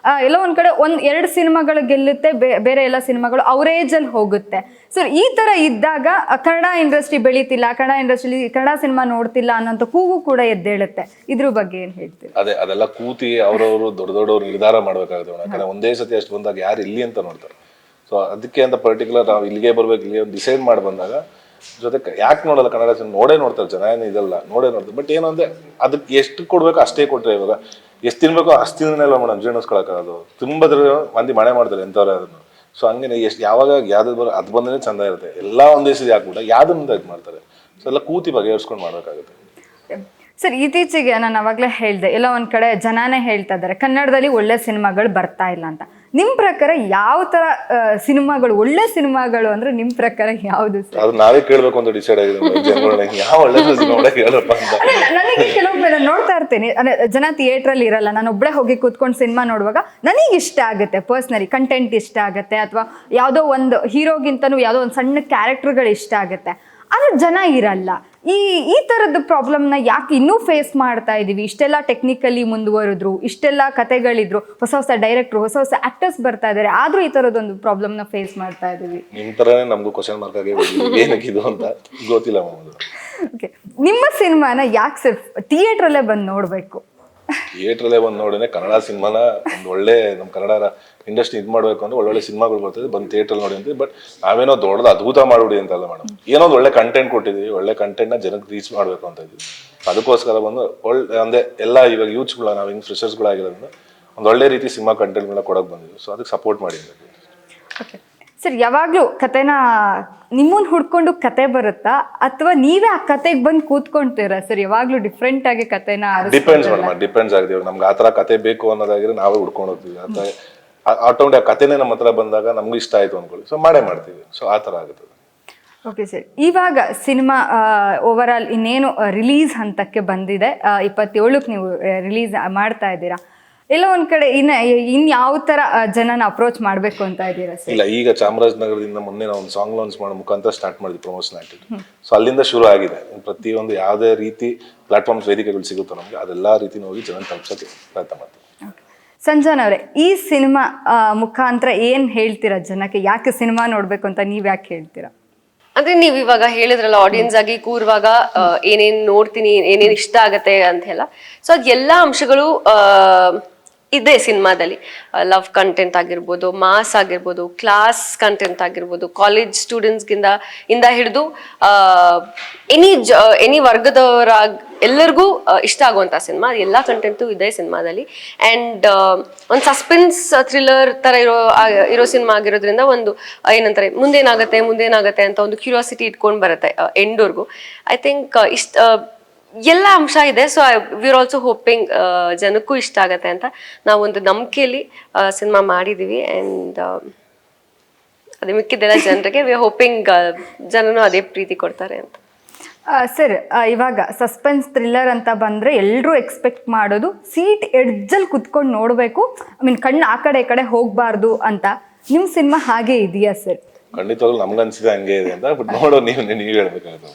ಎಲ್ಲೋ ಒಂದು ಕಡೆ 1-2 ಸಿನಿಮಾಗಳು ಗೆಲ್ಲುತ್ತೆ, ಬೇರೆ ಎಲ್ಲ ಸಿನಿಮಾಗಳು ಅವರೇಜಲ್ಲಿ ಹೋಗುತ್ತೆ. ಸರ್ ಈ ಥರ ಇದ್ದಾಗ ಕನ್ನಡ ಇಂಡಸ್ಟ್ರಿ ಬೆಳೀತಿಲ್ಲ, ಕನ್ನಡ ಸಿನಿಮಾ ನೋಡ್ತಿಲ್ಲ ಅನ್ನೋಂಥ ಕೂಗು ಕೂಡ ಎದ್ದೇಳುತ್ತೆ. ಇದ್ರ ಬಗ್ಗೆ ಏನು ಹೇಳ್ತೀವಿ? ಅದೆಲ್ಲ ಕೂತಿ ಅವ್ರವರು ದೊಡ್ಡವ್ರು ನಿರ್ಧಾರ ಮಾಡ್ಬೇಕಾಗುತ್ತೆ. ಯಾಕಂದ್ರೆ ಒಂದೇ ಸತಿ ಅಷ್ಟು ಬಂದಾಗ ಯಾರು ಇಲ್ಲಿ ಅಂತ ನೋಡ್ತಾರೆ. ಸೊ ಅದಕ್ಕೆ ಅಂತ ಪರ್ಟಿಕ್ಯುಲರ್ ನಾವು ಇಲ್ಲಿಗೆ ಬರ್ಬೇಕು, ಇಲ್ಲಿಗೆ ಡಿಸೈಡ್ ಮಾಡಿ ಬಂದಾಗ ಜೊತೆ ಯಾಕೆ ನೋಡಲ್ಲ ಕನ್ನಡ ಸಿನಿಮಾ ನೋಡ್ತಾರೆ ಜನ, ಏನು ಇದೆಲ್ಲ ನೋಡ್ತಾರೆ. ಬಟ್ ಏನು ಅಂದ್ರೆ ಅದಕ್ಕೆ ಎಷ್ಟು ಕೊಡ್ಬೇಕು ಅಷ್ಟೇ ಕೊಟ್ರೆ, ಇವಾಗ ಎಷ್ಟು ತಿನ್ಬೇಕು ಅಷ್ಟು ತಿಂದನೆಲ್ಲ ಮೇಡಮ್ ಜೀರ್ಣಿಸ್ಕೊಳಕ್ಕಾಗೋದು. ತುಂಬ ಮಂದಿ ಮನೆ ಮಾಡ್ತಾರೆ ಎಂಥವ್ರೆ ಅದನ್ನು. ಸೊ ಹಂಗೆ ಎಷ್ಟು ಯಾವಾಗ ಯಾವ್ದು ಅದು ಬಂದ್ರೆ ಚಂದ ಇರುತ್ತೆ. ಎಲ್ಲ ಒಂದೇ ಸತಿ ಹಾಕ್ಬಿಟ್ಟ ಯಾವ್ದನ್ನ ಇದು ಮಾಡ್ತಾರೆ. ಸೊ ಎಲ್ಲ ಕೂತಿ ಬಗೆಹರಿಸ್ಕೊಂಡು ಮಾಡ್ಬೇಕಾಗುತ್ತೆ. ಸರ್ ಇತ್ತೀಚೆಗೆ ನಾನು ಅವಾಗಲೇ ಹೇಳಿದೆ, ಎಲ್ಲ ಒಂದು ಕಡೆ ಜನನೇ ಹೇಳ್ತಾ ಇದ್ದಾರೆ ಕನ್ನಡದಲ್ಲಿ ಒಳ್ಳೆ ಸಿನಿಮಾಗಳು ಬರ್ತಾ ಇಲ್ಲ ಅಂತ. ನಿಮ್ಮ ಪ್ರಕಾರ ಯಾವ ಥರ ಸಿನಿಮಾಗಳು ಒಳ್ಳೆ ಸಿನಿಮಾಗಳು ಅಂದ್ರೆ ನಿಮ್ಮ ಪ್ರಕಾರ ಯಾವುದು ಸರ್? ಅದು ನಾವೇ ಕೇಳಬೇಕು ಅಂತ ಡಿಸೈಡ್ ಆಗಿದೆ. ಯಾವ ಒಳ್ಳೆ ಸಿನಿಮಾ ಹೇಳಪ್ಪ ಅಂತ ನನಗೆ ಕೆಲವೊಮ್ಮೆ ನಾನು ನೋಡ್ತಾ ಇರ್ತೀನಿ, ಜನ ಥಿಯೇಟ್ರಲ್ಲಿ ಇರಲ್ಲ, ನಾನು ಒಬ್ಬಳೇ ಹೋಗಿ ಕೂತ್ಕೊಂಡು ಸಿನಿಮಾ ನೋಡುವಾಗ ನನಗೆ ಇಷ್ಟ ಆಗುತ್ತೆ, ಪರ್ಸ್ನಲಿ ಕಂಟೆಂಟ್ ಇಷ್ಟ ಆಗುತ್ತೆ, ಅಥವಾ ಯಾವುದೋ ಒಂದು ಹೀರೋಗಿಂತನೂ ಯಾವುದೋ ಒಂದು ಸಣ್ಣ ಕ್ಯಾರೆಕ್ಟರ್ಗಳು ಇಷ್ಟ ಆಗುತ್ತೆ. ಆದರೆ ಜನ ಇರಲ್ಲ. ಈ ಥರದ್ದು ಪ್ರಾಬ್ಲಮ್ನ ಯಾಕೆ ಇನ್ನೂ ಫೇಸ್ ಮಾಡ್ತಾ ಇದ್ದೀವಿ? ಇಷ್ಟೆಲ್ಲ ಟೆಕ್ನಿಕಲಿ ಮುಂದುವರೆದ್ರು, ಇಷ್ಟೆಲ್ಲ ಕತೆಗಳಿದ್ರು, ಹೊಸ ಡೈರೆಕ್ಟ್ರು, ಹೊಸ ಆಕ್ಟರ್ಸ್ ಬರ್ತಾ ಇದ್ದಾರೆ, ಆದ್ರೂ ಈ ಥರದೊಂದು ಪ್ರಾಬ್ಲಮ್ನ ಫೇಸ್ ಮಾಡ್ತಾ ಇದ್ದೀವಿ. ನಿಮ್ಮ ಥರನೇ ನಮಗೂ ಕ್ವಶನ್ ಮಾರ್ಕ್ ಆಗಿ ಏನಕ್ಕಿದು ಅಂತ ಗೊತ್ತಿಲ್ಲ. ಓಕೆ, ನಿಮ್ಮ ಸಿನಿಮಾನ ಯಾಕೆ ಸರ್ ಥಿಯೇಟ್ರಲ್ಲೇ ಬಂದು ನೋಡಬೇಕು? ಥಿಯೇಟ್ರಲ್ಲೇ ಬಂದು ನೋಡಿದ್ರೆ ಕನ್ನಡ ಸಿನಿಮಾನ ಒಂದು ಒಳ್ಳೆ ನಮ್ಮ ಕನ್ನಡ ಇಂಡಸ್ಟ್ರಿ ಇದು ಮಾಡಬೇಕು ಅಂದ್ರೆ ಒಳ್ಳೊಳ್ಳೆ ಸಿನಿಮಾಗಳು ಬರ್ತದೆ, ಬಂದು ಥಿಯೇಟ್ರಲ್ಲಿ ನೋಡಿ ಅಂತೀವಿ. ಬಟ್ ನಾವೇನೋ ದೊಡ್ಡದು ಅದ್ಭುತ ಮಾಡಿಬಿಡಿ ಅಂತಲ್ಲ ಮೇಡಮ್, ಏನೋ ಒಂದು ಒಳ್ಳೆ ಕಂಟೆಂಟ್ ಕೊಟ್ಟಿದ್ದೀವಿ, ಒಳ್ಳೆ ಕಂಟೆಂಟ್ನ ಜನಕ್ಕೆ ರೀಚ್ ಮಾಡಬೇಕು ಅಂತ ಇದ್ದೀವಿ. ಅದಕ್ಕೋಸ್ಕರ ಬಂದು ಅಂದರೆ ಎಲ್ಲ ಇವಾಗ ಯೂತ್ಸ್ಗಳ ನಾವು ಹಿಂಗೆ ಫ್ರೆಷರ್ಸ್ಗಳಾಗಿರೋದ್ರಿಂದ ಒಂದು ಒಳ್ಳೆ ರೀತಿ ಸಿನಿಮಾ ಕಂಟೆಂಟ್ಗಳನ್ನ ಕೊಡೋಕೆ ಬಂದಿದ್ದೀವಿ. ಸೊ ಅದಕ್ಕೆ ಸಪೋರ್ಟ್ ಮಾಡಿ. ಓಕೆ ಸರ್, ಯಾವಾಗಲೂ ಕತೆನ ನಿಮ್ಮನ್ನು ಹುಡ್ಕೊಂಡು ಕತೆ ಬರುತ್ತಾ ಅಥವಾ ನೀವೇ ಆ ಕತೆಗೆ ಬಂದು ಕೂತ್ಕೊಂತೀರಾ ಸರ್? ಯಾವಾಗಲೂ ಡಿಫ್ರೆಂಟ್ ಆಗಿ ಕತೆನ ಡಿಪೆಂಡ್ಸ್ ಆಗಿದೆ. ನಮ್ಗೆ ಆ ಥರ ಕತೆ ಬೇಕು ಅನ್ನೋದಾಗಿದ್ರೆ ನಾವೇ ಹುಡ್ಕೊಂಡು ಹೋಗ್ತೀವಿ. ಆಟೋಮೆಟಿಕ್ ಆ ಕತೆನೇ ನಮ್ಮ ಹತ್ರ ಬಂದಾಗ ನಮ್ಗೆ ಇಷ್ಟ ಆಯ್ತು ಅನ್ಕೊಳ್ಳಿ, ಸೊ ಮಾಡೇ ಮಾಡ್ತೀವಿ. ಸೊ ಆ ಥರ ಆಗುತ್ತದೆ. ಓಕೆ ಸರ್, ಇವಾಗ ಸಿನಿಮಾ ಓವರ್ ಆಲ್ ಇನ್ನೇನು ರಿಲೀಸ್ ಹಂತಕ್ಕೆ ಬಂದಿದೆ, 27ಕ್ಕೆ ನೀವು ರಿಲೀಸ್ ಮಾಡ್ತಾ ಇದ್ದೀರಾ. ಎಲ್ಲ ಒಂದ್ ಕಡೆ ಇನ್ ಯಾವ ತರ ಜನನ ಅಪ್ರೋಚ್ ಮಾಡ್ಬೇಕು ಅಂತ ಇದ್ದೀರಾ ಸರ್? ಇಲ್ಲ, ಈಗ ಚಾಮರಾಜನಗರದಿಂದ ಮೊನ್ನೆ ನಾವು ಒಂದು ಸಾಂಗ್ ಲಾಂಚ್ ಮಾಡೋ ಮುಖಾಂತರ ಸ್ಟಾರ್ಟ್ ಮಾಡಿದ್ವಿ ಪ್ರಮೋಷನ್ ಆಕ್ಟಿವಿಟಿ. ಸೊ ಅಲ್ಲಿಂದ ಶುರು ಆಗಿದೆ. ಪ್ರತಿಯೊಂದು ಯಾವುದೇ ರೀತಿ ಪ್ಲಾಟ್ಫಾರ್ಮ್ಸ್ ವೇದಿಕೆಗಳು ಸಿಗುತ್ತೋ ನಮಗೆ ಅದೆಲ್ಲ ರೀತಿ ಹೋಗಿ ಜನ ತಲುಪಿಸೋಕೆ ಪ್ರಯತ್ನ ಮಾಡ್ತೀವಿ. ಸಂಜನಾ ಅವರೇ, ಈ ಸಿನಿಮಾ ಮುಖಾಂತರ ಏನ್ ಹೇಳ್ತೀರಾ ಜನಕ್ಕೆ? ಯಾಕೆ ಸಿನಿಮಾ ನೋಡ್ಬೇಕು ಅಂತ ನೀವ್ ಯಾಕೆ ಹೇಳ್ತೀರಾ? ಅಂದ್ರೆ ನೀವ್ ಇವಾಗ ಹೇಳಿದ್ರಲ್ಲ, ಆಡಿಯನ್ಸ್ ಆಗಿ ಕೂರುವಾಗ ಏನೇನ್ ನೋಡ್ತೀನಿ, ಏನೇನ್ ಇಷ್ಟ ಆಗತ್ತೆ ಅಂತ ಎಲ್ಲ, ಸೊ ಅದ್ ಎಲ್ಲಾ ಅಂಶಗಳು ಇದೆ ಸಿನಿಮಾದಲ್ಲಿ. ಲವ್ ಕಂಟೆಂಟ್ ಆಗಿರ್ಬೋದು, ಮಾಸ್ ಆಗಿರ್ಬೋದು, ಕ್ಲಾಸ್ ಕಂಟೆಂಟ್ ಆಗಿರ್ಬೋದು, ಕಾಲೇಜ್ ಸ್ಟೂಡೆಂಟ್ಸ್ಗಿಂದ ಹಿಡಿದು ಎನಿ ವರ್ಗದವರ ಎಲ್ಲರಿಗೂ ಇಷ್ಟ ಆಗುವಂತ ಸಿನಿಮಾ. ಎಲ್ಲಾ ಕಂಟೆಂಟು ಇದೆ ಸಿನಿಮಾದಲ್ಲಿ. ಅಂಡ್ ಒಂದು ಸಸ್ಪೆನ್ಸ್ ಥ್ರಿಲ್ಲರ್ ತರ ಇರೋ ಸಿನಿಮಾ ಆಗಿರೋದ್ರಿಂದ ಒಂದು ಏನಂತಾರೆ ಮುಂದೇನಾಗತ್ತೆ ಅಂತ ಒಂದು ಕ್ಯೂರಿಯಾಸಿಟಿ ಇಟ್ಕೊಂಡು ಬರುತ್ತೆ ಎಂಡ್ವರ್ಗು. ಐ ಥಿಂಕ್ ಎಲ್ಲ ಅಂಶ ಇದೆ. So we are also hoping ಜನಕ್ಕೂ ಇಷ್ಟ ಆಗತ್ತೆ ಅಂತ ನಾವೊಂದು ನಂಬಿಕೆಯಲ್ಲಿ ಸಿನಿಮಾ ಮಾಡಿದೀವಿ. ಅಂಡ್ ಅದೇ ಮಿಕ್ಕಿದ್ದೆಲ್ಲ ಜನರಿಗೆ ವಿ ಆರ್ ಹೋಪಿಂಗ್ ಜನನು ಅದೇ ಪ್ರೀತಿ ಕೊಡ್ತಾರೆ ಅಂತ. ಸರ್, ಇವಾಗ ಸಸ್ಪೆನ್ಸ್ ಥ್ರಿಲ್ಲರ್ ಅಂತ ಬಂದರೆ ಎಲ್ಲರೂ ಎಕ್ಸ್ಪೆಕ್ಟ್ ಮಾಡೋದು ಸೀಟ್ ಎಡ್ಜಲ್ಲಿ ಕುತ್ಕೊಂಡು ನೋಡಬೇಕು, ಕಣ್ಣು ಆ ಕಡೆ ಈ ಕಡೆ ಹೋಗಬಾರ್ದು ಅಂತ. ನಿಮ್ಮ ಸಿನಿಮಾ ಹಾಗೆ ಇದೆಯಾ ಸರ್? ಖಂಡಿತವಾಗ್ಲೂ ನಮ್ಗನ್ಸಿದೆ ಹಂಗೆ ಇದೆ ಅಂತ. ಬಟ್ ನೋಡೋ ನೀವು ಹೇಳ್ಬೇಕಾಗುತ್ತೆ.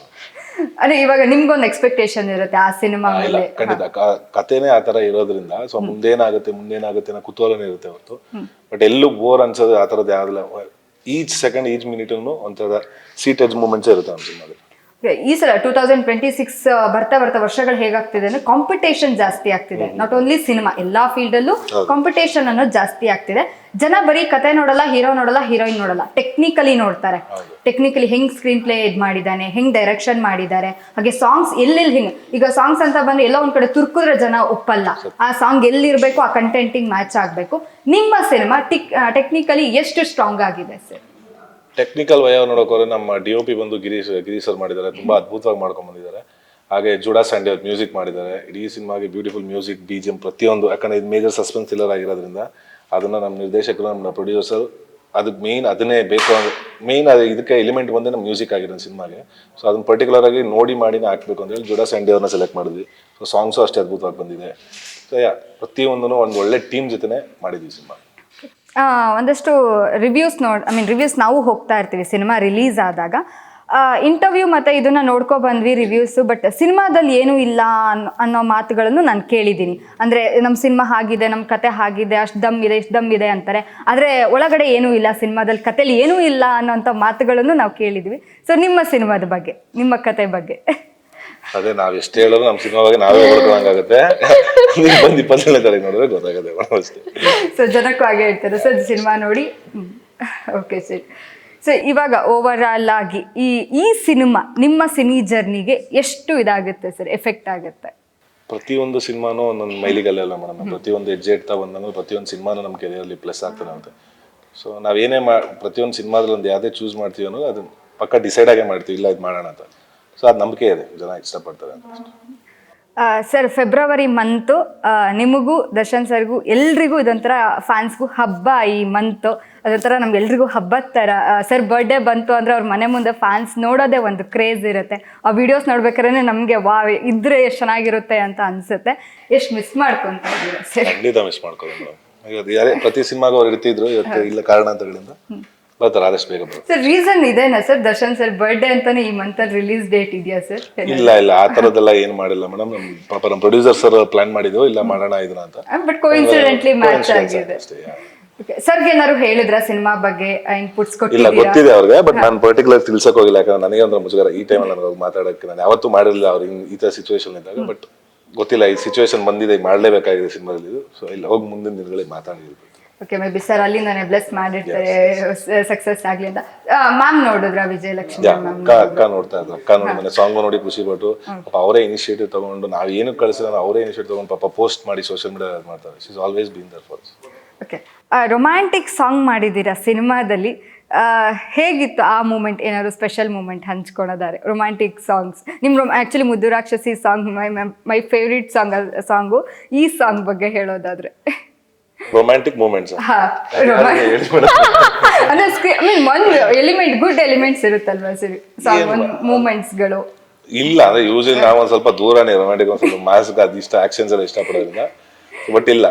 ಅದೇ ಇವಾಗ ನಿಮ್ಗೊಂದು ಎಕ್ಸ್ಪೆಕ್ಟೇಷನ್ ಇರುತ್ತೆ ಆ ಸಿನಿಮಾ ಮೇಲೆ. ಖಂಡಿತ ಕಥೆನೇ ಆ ತರ ಇರೋದ್ರಿಂದ ಸೊ ಮುಂದೇನಾಗುತ್ತೆ ಅನ್ನೋ ಕುತೂಹಲನೇ ಇರುತ್ತೆ ಹೊರತು ಬಟ್ ಎಲ್ಲೂ ಬೋರ್ ಅನ್ಸೋದು ಆ ಥರದ್ದು ಯಾವ್ದಿಲ್ಲ. ಈಚ್ ಸೆಕೆಂಡ್ ಈಚ್ ಮಿನಿಟ್ ಒಂಥರ ಸೀಟ್ ಎಡ್ಜ್ ಮೂಮೆಂಟ್ಸ್ ಇರುತ್ತೆ ನಮ್ಮ ಸಿನಿಮಾದಲ್ಲಿ. ಈ ಸಲ 2026 ಬರ್ತಾ ವರ್ಷಗಳು ಹೇಗಾಗ್ತಿದೆ ಅಂದ್ರೆ ಕಾಂಪಿಟೇಷನ್ ಜಾಸ್ತಿ ಆಗ್ತಿದೆ. ನಾಟ್ ಓನ್ಲಿ ಸಿನಿಮಾ, ಎಲ್ಲಾ ಫೀಲ್ಡ್ ಅಲ್ಲೂ ಕಾಂಪಿಟೇಷನ್ ಅನ್ನೋದು ಜಾಸ್ತಿ ಆಗ್ತಿದೆ. ಜನ ಬರೀ ಕತೆ ನೋಡಲ್ಲ, ಹೀರೋ ನೋಡಲ್ಲ, ಹೀರೋಯಿನ್ ನೋಡಲ್ಲ, ಟೆಕ್ನಿಕಲಿ ನೋಡ್ತಾರೆ. ಟೆಕ್ನಿಕಲಿ ಹೆಂಗ್ ಸ್ಕ್ರೀನ್ ಪ್ಲೇ ಇದ್ ಮಾಡಿದ್ದಾನೆ, ಹೆಂಗ್ ಡೈರೆಕ್ಷನ್ ಮಾಡಿದ್ದಾರೆ, ಹಾಗೆ ಸಾಂಗ್ಸ್ ಎಲ್ಲೆಲ್ಲಿ ಹಿಂಗ್. ಈಗ ಸಾಂಗ್ಸ್ ಅಂತ ಬಂದ್ರೆ ಎಲ್ಲ ಒಂದ್ ಕಡೆ ತುರ್ಕುದ್ರೆ ಜನ ಒಪ್ಪಲ್ಲ. ಆ ಸಾಂಗ್ ಎಲ್ಲಿರ್ಬೇಕು, ಆ ಕಂಟೆಂಟಿಂಗ್ ಮ್ಯಾಚ್ ಆಗ್ಬೇಕು. ನಿಮ್ಮ ಸಿನಿಮಾ ಟೆಕ್ನಿಕಲಿ ಎಷ್ಟು ಸ್ಟ್ರಾಂಗ್ ಆಗಿದೆ ಸರ್? ಟೆಕ್ನಿಕಲ್ ವಯ ನೋಡೋಕೋರೆ ನಮ್ಮ DOP ಬಂದು ಗಿರೀಶ್ ಸರ್ ಮಾಡಿದ್ದಾರೆ, ತುಂಬಾ ಅದ್ಭುತವಾಗಿ ಮಾಡ್ಕೊಂಡ್ ಬಂದಿದ್ದಾರೆ. ಹಾಗೆ ಜುಡಾ ಸಂಡೆ ಅವ್ರು ಮ್ಯೂಸಿಕ್ ಮಾಡಿದ್ದಾರೆ. ಇಡೀ ಸಿನಿಮಾಗೆ ಬ್ಯೂಟಿಫುಲ್ ಮ್ಯೂಸಿಕ್, BGM ಪ್ರತಿಯೊಂದು, ಯಾಕಂದ್ರೆ ಇದು ಮೇಜರ್ ಸಸ್ಪೆನ್ಸ್ ಥ್ರಿಲ್ಲರ್ ಆಗಿರೋದ್ರಿಂದ ಅದನ್ನ ನಮ್ಮ ನಿರ್ದೇಶಕರು, ನಮ್ಮ ಪ್ರೊಡ್ಯೂಸರ್ ಅದಕ್ಕೆ ಮೇನ್ ಅದನ್ನೇ ಬೇಕು, ಮೇನ್ ಅದು ಇದಕ್ಕೆ ಎಲಿಮೆಂಟ್ ಬಂದೇ ನಮ್ಮ ಮ್ಯೂಸಿಕ್ ಆಗಿರೋ ಸಿನಿಮಾಗೆ. ಸೊ ಅದನ್ನ ಪರ್ಟಿಕ್ಯುಲರ್ ಆಗಿ ನೋಡಿ ಮಾಡಿನೇ ಹಾಕ್ಬೇಕು ಅಂತ ಹೇಳಿ ಜುಡಾ ಸಂಡೆ ಅವ್ರನ್ನ ಸೆಲೆಕ್ಟ್ ಮಾಡಿದ್ವಿ. ಸೊ ಸಾಂಗ್ಸು ಅಷ್ಟೇ ಅದ್ಭುತವಾಗಿ ಬಂದಿದೆ. ಸೊ ಪ್ರತಿಯೊಂದೂ ಒಂದು ಒಳ್ಳೆ ಟೀಮ್ ಜೊತೆನೇ ಮಾಡಿದ್ವಿ ಸಿನಿಮಾ. ಒಂದಷ್ಟು ರಿವ್ಯೂಸ್ ರಿವ್ಯೂಸ್ ನಾವು ಹೋಗ್ತಾ ಇರ್ತೀವಿ ಸಿನಿಮಾ ರಿಲೀಸ್ ಆದಾಗ. ಇಂಟರ್ವ್ಯೂ ಮತ್ತು ಇದನ್ನ ನೋಡ್ಕೊ ಬಂದ್ವಿ ರಿವ್ಯೂಸು, ಬಟ್ ಸಿನಿಮಾದಲ್ಲಿ ಏನೂ ಇಲ್ಲ ಅನ್ನೋ ಮಾತುಗಳನ್ನು ನಾನು ಕೇಳಿದ್ದೀನಿ. ಅಂದರೆ ನಮ್ಮ ಸಿನಿಮಾ ಹಾಗಿದೆ, ನಮ್ಮ ಕತೆ ಹಾಗಿದೆ, ಅಷ್ಟು ದಮ್ ಇದೆ, ಇಷ್ಟು ದಮ್ ಇದೆ ಅಂತಾರೆ, ಆದರೆ ಒಳಗಡೆ ಏನೂ ಇಲ್ಲ ಸಿನಿಮಾದಲ್ಲಿ, ಕಥೆಲಿ ಏನೂ ಇಲ್ಲ ಅನ್ನೋಂಥ ಮಾತುಗಳನ್ನು ನಾವು ಕೇಳಿದ್ವಿ. ಸೊ ನಿಮ್ಮ ಸಿನಿಮಾದ ಬಗ್ಗೆ, ನಿಮ್ಮ ಕತೆ ಬಗ್ಗೆ ಅದೇ ನಾವ್ ಎಷ್ಟು ಹೇಳೋದು ನಮ್ಮ ಸಿನಿಮಾ ಬಗ್ಗೆ ನಾವೇ ಹೊಡ್ಕೊಳಂಗಾಗುತ್ತೆ. ನೀವು ಬಂದು 27ನೇ ತಾರೀಕು ನೋಡಿದ್ರೆ ಗೊತ್ತಾಗುತ್ತೆ ಅಷ್ಟೇ. ಸೊ ಜನಕ್ಕೂ ಹಾಗೆ ಹೇಳ್ತಾರೆ ಸರ್ ಸಿನಿಮಾ ನೋಡಿ. Okay sir. ಸೊ ಇವಾಗ ಓವರ್ ಆಲ್ ಆಗಿ ಈ ಸಿನಿಮಾ ನಿಮ್ಮ ಸಿನಿ ಜರ್ನಿಗೆ ಎಷ್ಟು ಇದಾಗುತ್ತೆ ಸರ್, ಎಫೆಕ್ಟ್ ಆಗುತ್ತೆ? ಪ್ರತಿಯೊಂದು ಸಿನಿಮಾನು ಒಂದೊಂದು ಮೈಲಿಗಲ್ಲ ಮೇಡಮ್. ಪ್ರತಿಯೊಂದು ಹೆಜ್ಜೆ ಇಡ್ತಾ ಬಂದಂದ್ರೆ ಪ್ರತಿಯೊಂದು ಸಿನಿಮಾನು ನಮ್ಮ ಕೆರಿಯರ್ಲಿ ಪ್ಲಸ್ ಆಗ್ತಾನೆ ಅಂತ. ಸೊ ನಾವೇನೇ ಪ್ರತಿಯೊಂದು ಸಿನಿಮಾದಲ್ಲಿ ಒಂದು ಯಾವುದೇ ಚೂಸ್ ಮಾಡ್ತೀವಿ ಅನ್ನೋದು ಅದನ್ನ ಪಕ್ಕ ಡಿಸೈಡ್ ಆಗೇ ಮಾಡ್ತೀವಿ, ಇಲ್ಲ ಇದು ಮಾಡೋಣ ಅಂತ. ಸೊ ಅದು ನಂಬಿಕೆ ಇದೆ, ಜನ ಇಷ್ಟಪಡ್ತಾರೆ ಅಂತ. ಸರ್ ಫೆಬ್ರವರಿ ಮಂತು ನಿಮಗೂ ದರ್ಶನ್ ಸರ್ಗೂ ಎಲ್ರಿಗೂ ಇದೊಂಥರ ಫ್ಯಾನ್ಸ್ಗೂ ಹಬ್ಬ. ಈ ಮಂತು ಅದೊಂಥರ ನಮ್ಗೆಲ್ರಿಗೂ ಹಬ್ಬದ ಥರ. ಸರ್ ಬರ್ಡೇ ಬಂತು ಅಂದರೆ ಅವ್ರ ಮನೆ ಮುಂದೆ ಫ್ಯಾನ್ಸ್ ನೋಡೋದೇ ಒಂದು ಕ್ರೇಜ್ ಇರುತ್ತೆ. ಆ ವಿಡಿಯೋಸ್ ನೋಡ್ಬೇಕಾದ್ರೆ ನಮಗೆ ಇದ್ರೆ ಎಷ್ಟು ಚೆನ್ನಾಗಿರುತ್ತೆ ಅಂತ ಅನ್ಸುತ್ತೆ. ಎಷ್ಟು ಮಿಸ್ ಮಾಡ್ಕೊತಾ ಇದ್ದೀರಾ ಸರ್? ಖಂಡಿತ ಮಿಸ್ ಮಾಡ್ಕೊಳ್ಳಿ ಮೇಡಮ್. ಯಾರೇ ಪ್ರತಿ ಸಿನಿಮಾಗೂ ಅವ್ರು ಇರ್ತಿದ್ರು, ಇವತ್ತು ಇಲ್ಲ ಕಾರಣಾಂತರಗಳಿಂದ ಬರ್ತಾರೆ, ಆದಷ್ಟು ಬೇಗ ಬರ್ತಾರೆ. ಸರ್ ರೀಸನ್ ಇದೆನಾ ಸರ್, ದರ್ಶನ್ ಸರ್ ಬರ್ಡೇ ಅಂತಾನೆ ಈ ಮಂತಲ್ಲಿ ರಿಲೀಸ್ ಡೇಟ್ ಇದೆಯಾ ಸರ್? ಇಲ್ಲ ಆ ಥರದ್ದೆಲ್ಲ ಏನು ಮಾಡಿಲ್ಲ ಮೇಡಮ್. ಪಾಪ ನಮ್ಮ ಪ್ರೊಡ್ಯೂಸರ್ ಸರ್ ಪ್ಲಾನ್ ಮಾಡಿದ್ರು, ಇಲ್ಲ ಮಾಡೋಣ ಇದನ್ನ ಅಂತ. ಬಟ್ ಕೋಇನ್ಸಿಡೆಂಟ್ಲಿ ಮ್ಯಾಚ್ ಆಗಿದೆ. ಸರ್ಗೆ ಏನಾದ್ರು ಹೇಳಿದ್ರ ಸಿನಿಮಾ ಬಗ್ಗೆ ಇನ್ಪುಟ್ಸ್ ಇಲ್ಲ, ಕೊಟ್ಟಿದ್ದೀರಾ? ಗೊತ್ತಿದೆ ಅವ್ರಿಗೆ, ಬಟ್ ನಾನು ಪರ್ಟಿಕ್ಯುಲರ್ ತಿಳ್ಸಕ್ ಹೋಗಿಲ್ಲ. ಯಾಕಂದ್ರೆ ನನಗೆ ಅಂದ್ರೆ ಮುಜುಗರ ಈ ಟೈಮಲ್ಲಿ ನನಗೆ ಮಾತಾಡೋಕ್ಕೆ. ನಾನು ಯಾವತ್ತೂ ಮಾಡಿರಲಿಲ್ಲ ಅವ್ರು ಈ ಥರ ಸಿಚುವೇಶನ್ ಇದ್ದಾಗ. ಬಟ್ ಗೊತ್ತಿಲ್ಲ, ಈ ಸಿಚುವೇಶನ್ ಬಂದಿದೆ, ಮಾಡಲೇಬೇಕಾಗಿದೆ ಸಿನಿಮಾದಲ್ಲಿ. ಸೊ ಇಲ್ಲ, ಹೋಗಿ ಮುಂದಿನ ದಿನಗಳಿಗೆ ಮಾತಾಡಿರ್ಬೇಕು. ಓಕೆ, ಮೇ ಬಿ ಸರ್ ಅಲ್ಲಿಂದಾನೆ ಬ್ಲೆಸ್ ಮಾಡಿರ್ತಾರೆ ಸಕ್ಸಸ್ ಆಗ್ಲಿ ಅಂತ. ಮ್ಯಾಮ್ ನೋಡಿದ್ರ ವಿಜಯಲಕ್ಷ್ಮಿ ಮ್ಯಾಮ್? ಅಕ್ಕ ನೋಡ್ತಾ ಇದ್ರು. ಅಕ್ಕ ನೋಡಿ ಮನೆ ಸಾಂಗ್ ನೋಡಿ ಖುಷಿ ಪಟ್ಟು ಪಾಪ ಅವರೇ ಇನಿಷಿಯೇಟಿವ್ ತಗೊಂಡು, ನಾವು ಏನು ಕಳಿಸಿದ್ರೆ ಅವರೇ ಇನಿಷಿಯೇಟಿವ್ ತಗೊಂಡು ಪಾಪ ಪೋಸ್ಟ್ ಮಾಡಿ ಸೋಷಿಯಲ್ ಮೀಡಿಯಾ ಮಾಡ್ತಾರೆ. She is always been there for us. Okay, romantic song ಮಾಡಿದ್ದೀರಾ ಸಿನಿಮಾದಲ್ಲಿ. ಹೇಗಿತ್ತು ಆ ಮೂಮೆಂಟ್? ಏನಾದ್ರು ಸ್ಪೆಷಲ್ ಮೂಮೆಂಟ್ ಹಂಚ್ಕೊಳ್ಳೋದಾರೆ ರೊಮ್ಯಾಂಟಿಕ್ ಸಾಂಗ್ಸ್? ನಿಮ್ಮ actually Muddu Rakshasi song my favourite song. ಈ ಸಾಂಗ್ ಬಗ್ಗೆ ಹೇಳೋದಾದ್ರೆ ರೊಮ್ಯಾಂಟಿಕ್ ಮೂಮೆಂಟ್ಸ್ ಒಂದು ಎಲಿಮೆಂಟ್, ಗುಡ್ ಎಲಿಮೆಂಟ್ಸ್ ಇರುತ್ತಲ್ವಾ ಸರಿ ಸಾಂಗ್ ಮೂಮೆಂಟ್ಸ್ಗಳು? ಇಲ್ಲ, ಅಂದ್ರೆ ಯೂಶಲಿ ನಾವು ಒಂದ್ ಸ್ವಲ್ಪ ದೂರನೇ ರೊಮ್ಯಾಂಟಿಕ್, ಒಂದ್ ಸ್ವಲ್ಪ ಮಾಸ್ಕ್ ಅದು ಇಷ್ಟ, ಆಕ್ಷನ್ಸ್ ಎಲ್ಲ ಇಷ್ಟಪಡೋದ್ರಿಂದ. ಬಟ್ ಇಲ್ಲ,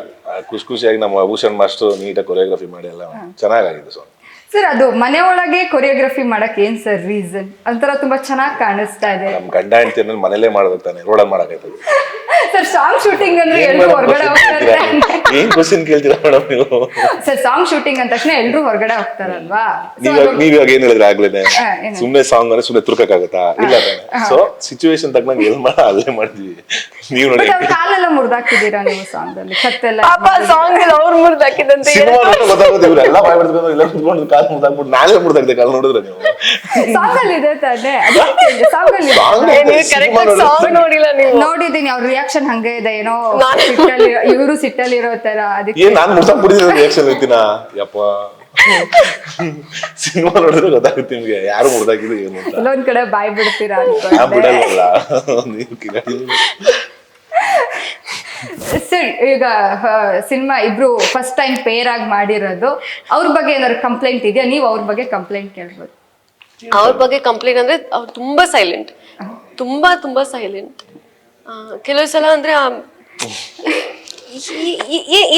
ಖುಷಿಯಾಗಿ ನಮ್ಮ ಭೂಷಣ್ ಮಾಸ್ಟರ್ ನೀಟಾಗಿ ಕೊರಿಯೋಗ್ರಫಿ ಮಾಡಿ ಎಲ್ಲ ಚೆನ್ನಾಗಾಗಿದೆ ಸಾಂಗ್. ಸರ್ ಅದು ಮನೆ ಒಳಗೆ ಕೊರಿಯೋಗ್ರಫಿ ಮಾಡಕ್ ಏನ್ ಸರ್ ರೀಸನ್? ಒಂಥರ ತುಂಬಾ ಚೆನ್ನಾಗಿ ಕಾಣಿಸ್ತಾ ಇದೆ. ನಮ್ ಗಂಡ ಹೆಂಡತಿ ಮನೇಲೇ ಮಾಡೋದಕ್ಕೆ ತಾನೆ, ರೋಡಲ್ಲಿ ಮಾಡಕ್ಕಾಯ್ತದೆ ಸರ್. ಸಾಂಗ್ ಶೂಟಿಂಗ್ ಅಂದ್ರೆ ಎಲ್ರು ಹೊರಗಡೆ ಹೋಗ್ತಾರೆ. ಏನ್ ಕ್ವಶನ್ ಕೇಳ್ತೀರಾ ಮೇಡಮ್ ನೀವು? ಸರ್ ಸಾಂಗ್ ಶೂಟಿಂಗ್ ಅಂದ ತಕ್ಷಣ ಎಲ್ರು ಹೊರಗಡೆ ಹೋಗ್ತಾರಲ್ವಾ? ನೀವ್ ಇವಾಗ ಏನ್ ಹೇಳಿದ್ರೆ ಆಗ್ಲೇನೆ, ಸುಮ್ನೆ ಸಾಂಗ್ ಅಂದ್ರೆ ಸುಮ್ನೆ ತುರ್ಕಕ್ಕಾಗತ್ತಾ? ಇಲ್ಲ ತಾನೆ. ಸೊ ಸಿಚುವೇಶನ್ ತಕ್ಕಂಗೆ ಎಲ್ ಮಾಡ ಅಲ್ಲೇ ಮಾಡ್ತೀವಿ. ನೀವು ನೋಡಿ ಕಾಲೆಲ್ಲ ಮುರಿದಾಕಿದ್ದೀರಾ ನೀವು ಸಾಂಗ್ ಅಲ್ಲಿ? ಕತ್ತೆಲ್ಲ ಸಾಂಗ್ ಅವ್ರು ಮುರಿದಾಕಿದಂತೆ ಸಿನಿಮಾ ಗೊತ್ತಾಗುತ್ತೆ. ಇವರೆಲ್ಲ ಬಾಯ್ ಬಿಡ್ಕೊಂಡು ಇಲ್ಲ ಕುತ್ಕೊಂಡು ಕಾಲು ಮುರಿದಾಕ್ಬಿಟ್ಟು ನಾನೇ ಮುರಿದಾಕ್ದೆ ಕಾಲು ನೋಡಿದ್ರೆ ನೀವು. ಸಾಂಗ್ ಅಲ್ಲಿ ಇದೆ ತಾನೆ, ಸಾಂಗ್ ಅಲ್ಲಿ ಸಾಂಗ್ ನೋಡಿಲ್ಲ ನೀವು? ನೋಡಿದೀನಿ, ಅವ್ರ ರಿಯಾಕ್ಷನ್ ಹಂಗೆ ಇದೆ, ಏನೋ ಇವರು ಸಿಟ್ಟಲ್ಲಿ ಇರೋ ತರ. ಅದಕ್ಕೆ ಏನ್ ನಾನ್ ಮುರ್ಸಾಕ್ ಬಿಡಿದ್ರೆ ರಿಯಾಕ್ಷನ್ ಇರ್ತೀನ? ಯಪ್ಪ, ಸಿನಿಮಾ ನೋಡಿದ್ರೆ ಗೊತ್ತಾಗುತ್ತೆ ನಿಮ್ಗೆ ಯಾರು ಮುರಿದಾಕಿದ್ರು ಏನು ಅಂತ. ಇಲ್ಲೊಂದ್ ಕಡೆ ಬಾಯ್ ಬಿಡ್ತೀರಾ ಬಿಡಲ್ಲ ಸರ್. ಈಗ ಸಿನಿಮಾ ಇಬ್ರು ಫಸ್ಟ್ ಟೈಮ್ ಪೇರ್ ಆಗಿ ಮಾಡಿರೋದು, ಅವ್ರ ಬಗ್ಗೆ ಏನಾದ್ರು ಕಂಪ್ಲೇಂಟ್ ಇದೆಯಾ? ನೀವು ಅವ್ರ ಬಗ್ಗೆ ಕಂಪ್ಲೇಂಟ್ ಕೇಳ್ಬೋದು. ಅವ್ರ ಬಗ್ಗೆ ಕಂಪ್ಲೇಂಟ್ ಅಂದ್ರೆ ಅವ್ರು ತುಂಬಾ ಸೈಲೆಂಟ್, ತುಂಬಾ ಸೈಲೆಂಟ್. ಕೆಲವು ಸಲ ಅಂದ್ರೆ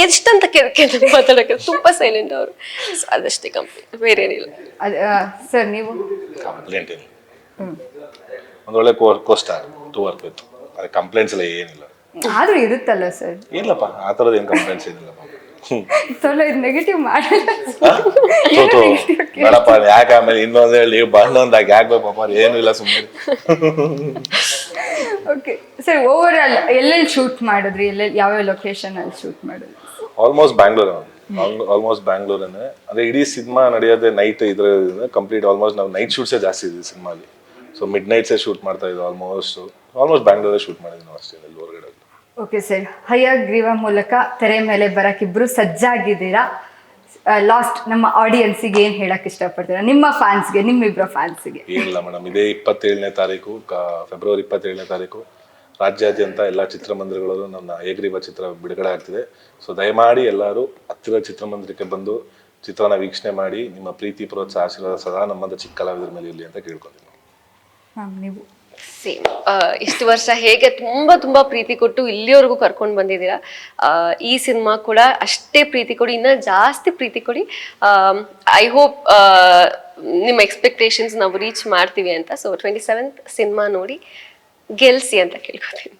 ಎಷ್ಟಂತ ಮಾತಾಡಕ್ಕೆ ತುಂಬಾ ಸೈಲೆಂಟ್ ಅವರು. ಅದಷ್ಟೇ ಕಂಪ್ಲೇಂಟ್, ಬೇರೆ ಏನಿಲ್ಲ. ಸರ್ ನೀವು? ಕಂಪ್ಲೇಂಟ್ ಇಲ್ಲ, ಒಂದೊಳ್ಳೆ costar to work with. Complaints ಎಲ್ಲ ಏನಿಲ್ಲ. ಆದ್ರೂ ಇರುತ್ತಲ್ಲ ಸರ್? ಇಲ್ಲಪ್ಪ, ಆ ಥರದ್ದು ಏನು ಕಂಪ್ಲೇಂಟ್ಸ್ ಏನಿಲ್ಲಪ್ಪ. ನೆಗೆಟಿವ್ ಮಾಡಿಲ್ಲ ಬೇಡಪ್ಪ, ಯಾಕೆ ಆಮೇಲೆ ಇನ್ನೊಂದು ಹೇಳಿ ಬಂದೊಂದಾಗ ಯಾಕೆ ಪಾಪ, ಏನು ಇಲ್ಲ ಸುಮ್ಮನೆ. ಓಕೆ ಸರ್, ಓವರ್ ಆಲ್ ಎಲ್ಲೆಲ್ಲಿ ಶೂಟ್ ಮಾಡಿದ್ರಿ? ಯಾವ ಲೊಕೇಶನ್ ಅಲ್ಲಿ ಶೂಟ್ ಮಾಡಿದ್ರಿ? ಆಲ್ಮೋಸ್ಟ್ ಬ್ಯಾಂಗ್ಳೂರನ್ನೇ. ಅಂದ್ರೆ ಇಡೀ ಸಿನಿಮಾ ನಡೆಯೋದೇ ನೈಟ್ ಇದ್ರಿಂದ ಕಂಪ್ಲೀಟ್. ಆಲ್ಮೋಸ್ಟ್ ನಾವು ನೈಟ್ ಶೂಟ್ಸೇ ಜಾಸ್ತಿ ಇದೆ ಸಿನಿಮಾಲಿ. ಸೊ ಮಿಡ್ ನೈಟ್ಸೇ ಶೂಟ್ ಮಾಡ್ತಾ ಇದ್ವಿ. ಆಲ್ಮೋಸ್ಟ್ ಬ್ಯಾಂಗ್ಳೂರೇ ಶೂಟ್ ಮಾಡಿದ್ವಿ ನಾವು ಅಷ್ಟೇ, ಎಲ್ಲಿ ಹೊರಗಡೆ. ಓಕೆ ಸರ್, ಹಯಗ್ರೀವ ಮೂಲಕ ತೆರೆ ಮೇಲೆ ಬರಕ್ಕೆ ಇಬ್ರು ಸಜ್ಜಾಗಿದ್ದೀರಾ. ಲಾಸ್ಟ್ ನಮ್ಮ ಆಡಿಯನ್ಸಿಗೆ ಏನು ಹೇಳಕ್ ಇಷ್ಟಪಡ್ತೀರಾ, ನಿಮ್ಮ ಫ್ಯಾನ್ಸ್ಗೆ, ನಿಮ್ಮಿಬ್ಬರ ಫ್ಯಾನ್ಸ್ಗೆ? ಏನಿಲ್ಲ ಮೇಡಮ್, ಇದೇ 27ನೇ ತಾರೀಕು ಫೆಬ್ರವರಿ 27ನೇ ತಾರೀಕು ರಾಜ್ಯಾದ್ಯಂತ ಎಲ್ಲ ಚಿತ್ರಮಂದಿರಗಳಲ್ಲೂ ನನ್ನ ಹಯಗ್ರೀವ ಚಿತ್ರ ಬಿಡುಗಡೆ ಆಗ್ತಿದೆ. ಸೊ ದಯಮಾಡಿ ಎಲ್ಲರೂ ಹತ್ತಿರ ಚಿತ್ರಮಂದಿರಕ್ಕೆ ಬಂದು ಚಿತ್ರನ ವೀಕ್ಷಣೆ ಮಾಡಿ ನಿಮ್ಮ ಪ್ರೀತಿ ಪ್ರೋತ್ಸಾಹ ಆಶೀರ್ವಾದ ಸದಾ ನಮ್ಮಂತ ಚಿಕ್ಕ ಕಲಾವಿದರ ಮೇಲೆ ಇರಲಿ ಅಂತ ಕೇಳ್ಕೊತೀನಿ. ಮ್ಯಾಮ್ ನೀವು? ಸೇಮ್. ಇಷ್ಟು ವರ್ಷ ಹೇಗೆ ತುಂಬಾ ಪ್ರೀತಿ ಕೊಟ್ಟು ಇಲ್ಲಿವರೆಗೂ ಕರ್ಕೊಂಡು ಬಂದಿದ್ದೀರಾ, ಈ ಸಿನಿಮಾ ಕೂಡ ಅಷ್ಟೇ ಪ್ರೀತಿ ಕೊಡಿ, ಇನ್ನ ಜಾಸ್ತಿ ಪ್ರೀತಿ ಕೊಡಿ. ಐ ಹೋಪ್ ನಿಮ್ಮ ಎಕ್ಸ್ಪೆಕ್ಟೇಷನ್ಸ್ ನಾವು ರೀಚ್ ಮಾಡ್ತೀವಿ ಅಂತ. ಸೊ 27th ಸಿನಿಮಾ ನೋಡಿ ಗೆಲ್ಸಿ ಅಂತ ಕೇಳ್ಕೊತೀನಿ.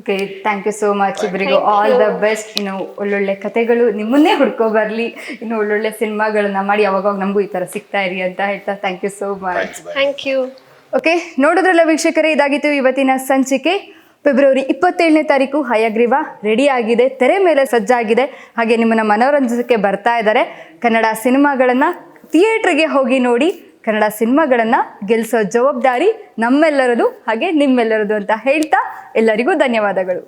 Okay, thank you so much ಇಬ್ಬರಿಗೂ. All the best. ಇನ್ನು ಒಳ್ಳೊಳ್ಳೆ ಕಥೆಗಳು ನಿಮ್ಮನ್ನೇ ಹುಡ್ಕೋ ಬರಲಿ, ಇನ್ನು ಒಳ್ಳೊಳ್ಳೆ ಸಿನಿಮಾಗಳನ್ನ ಮಾಡಿ ಅವಾಗ ನಮಗೂ ಈ ಥರ ಸಿಗ್ತಾ ಇರಿ ಅಂತ ಹೇಳ್ತಾ thank you so much. Thank you. Okay, ನೋಡಿದ್ರಲ್ಲ ವೀಕ್ಷಕರೇ, ಇದಾಗಿತ್ತು ಇವತ್ತಿನ ಸಂಚಿಕೆ. ಫೆಬ್ರವರಿ 27ನೇ ತಾರೀಕು ಹಯಗ್ರೀವ ರೆಡಿ ಆಗಿದೆ, ತೆರೆ ಮೇಲೆ ಸಜ್ಜಾಗಿದೆ. ಹಾಗೆ ನಿಮ್ಮನ್ನ ಮನೋರಂಜನೆಗೆ ಬರ್ತಾ ಇದ್ದಾರೆ. ಕನ್ನಡ ಸಿನಿಮಾಗಳನ್ನ ಥಿಯೇಟ್ರಿಗೆ ಹೋಗಿ ನೋಡಿ, ಕನ್ನಡ ಸಿನಿಮಾಗಳನ್ನ ಗೆಲ್ಲಿಸೋ ಜವಾಬ್ದಾರಿ ನಮ್ಮೆಲ್ಲರದು, ಹಾಗೆ ನಿಮ್ಮೆಲ್ಲರದು ಅಂತ ಹೇಳ್ತಾ ಎಲ್ಲರಿಗೂ ಧನ್ಯವಾದಗಳು.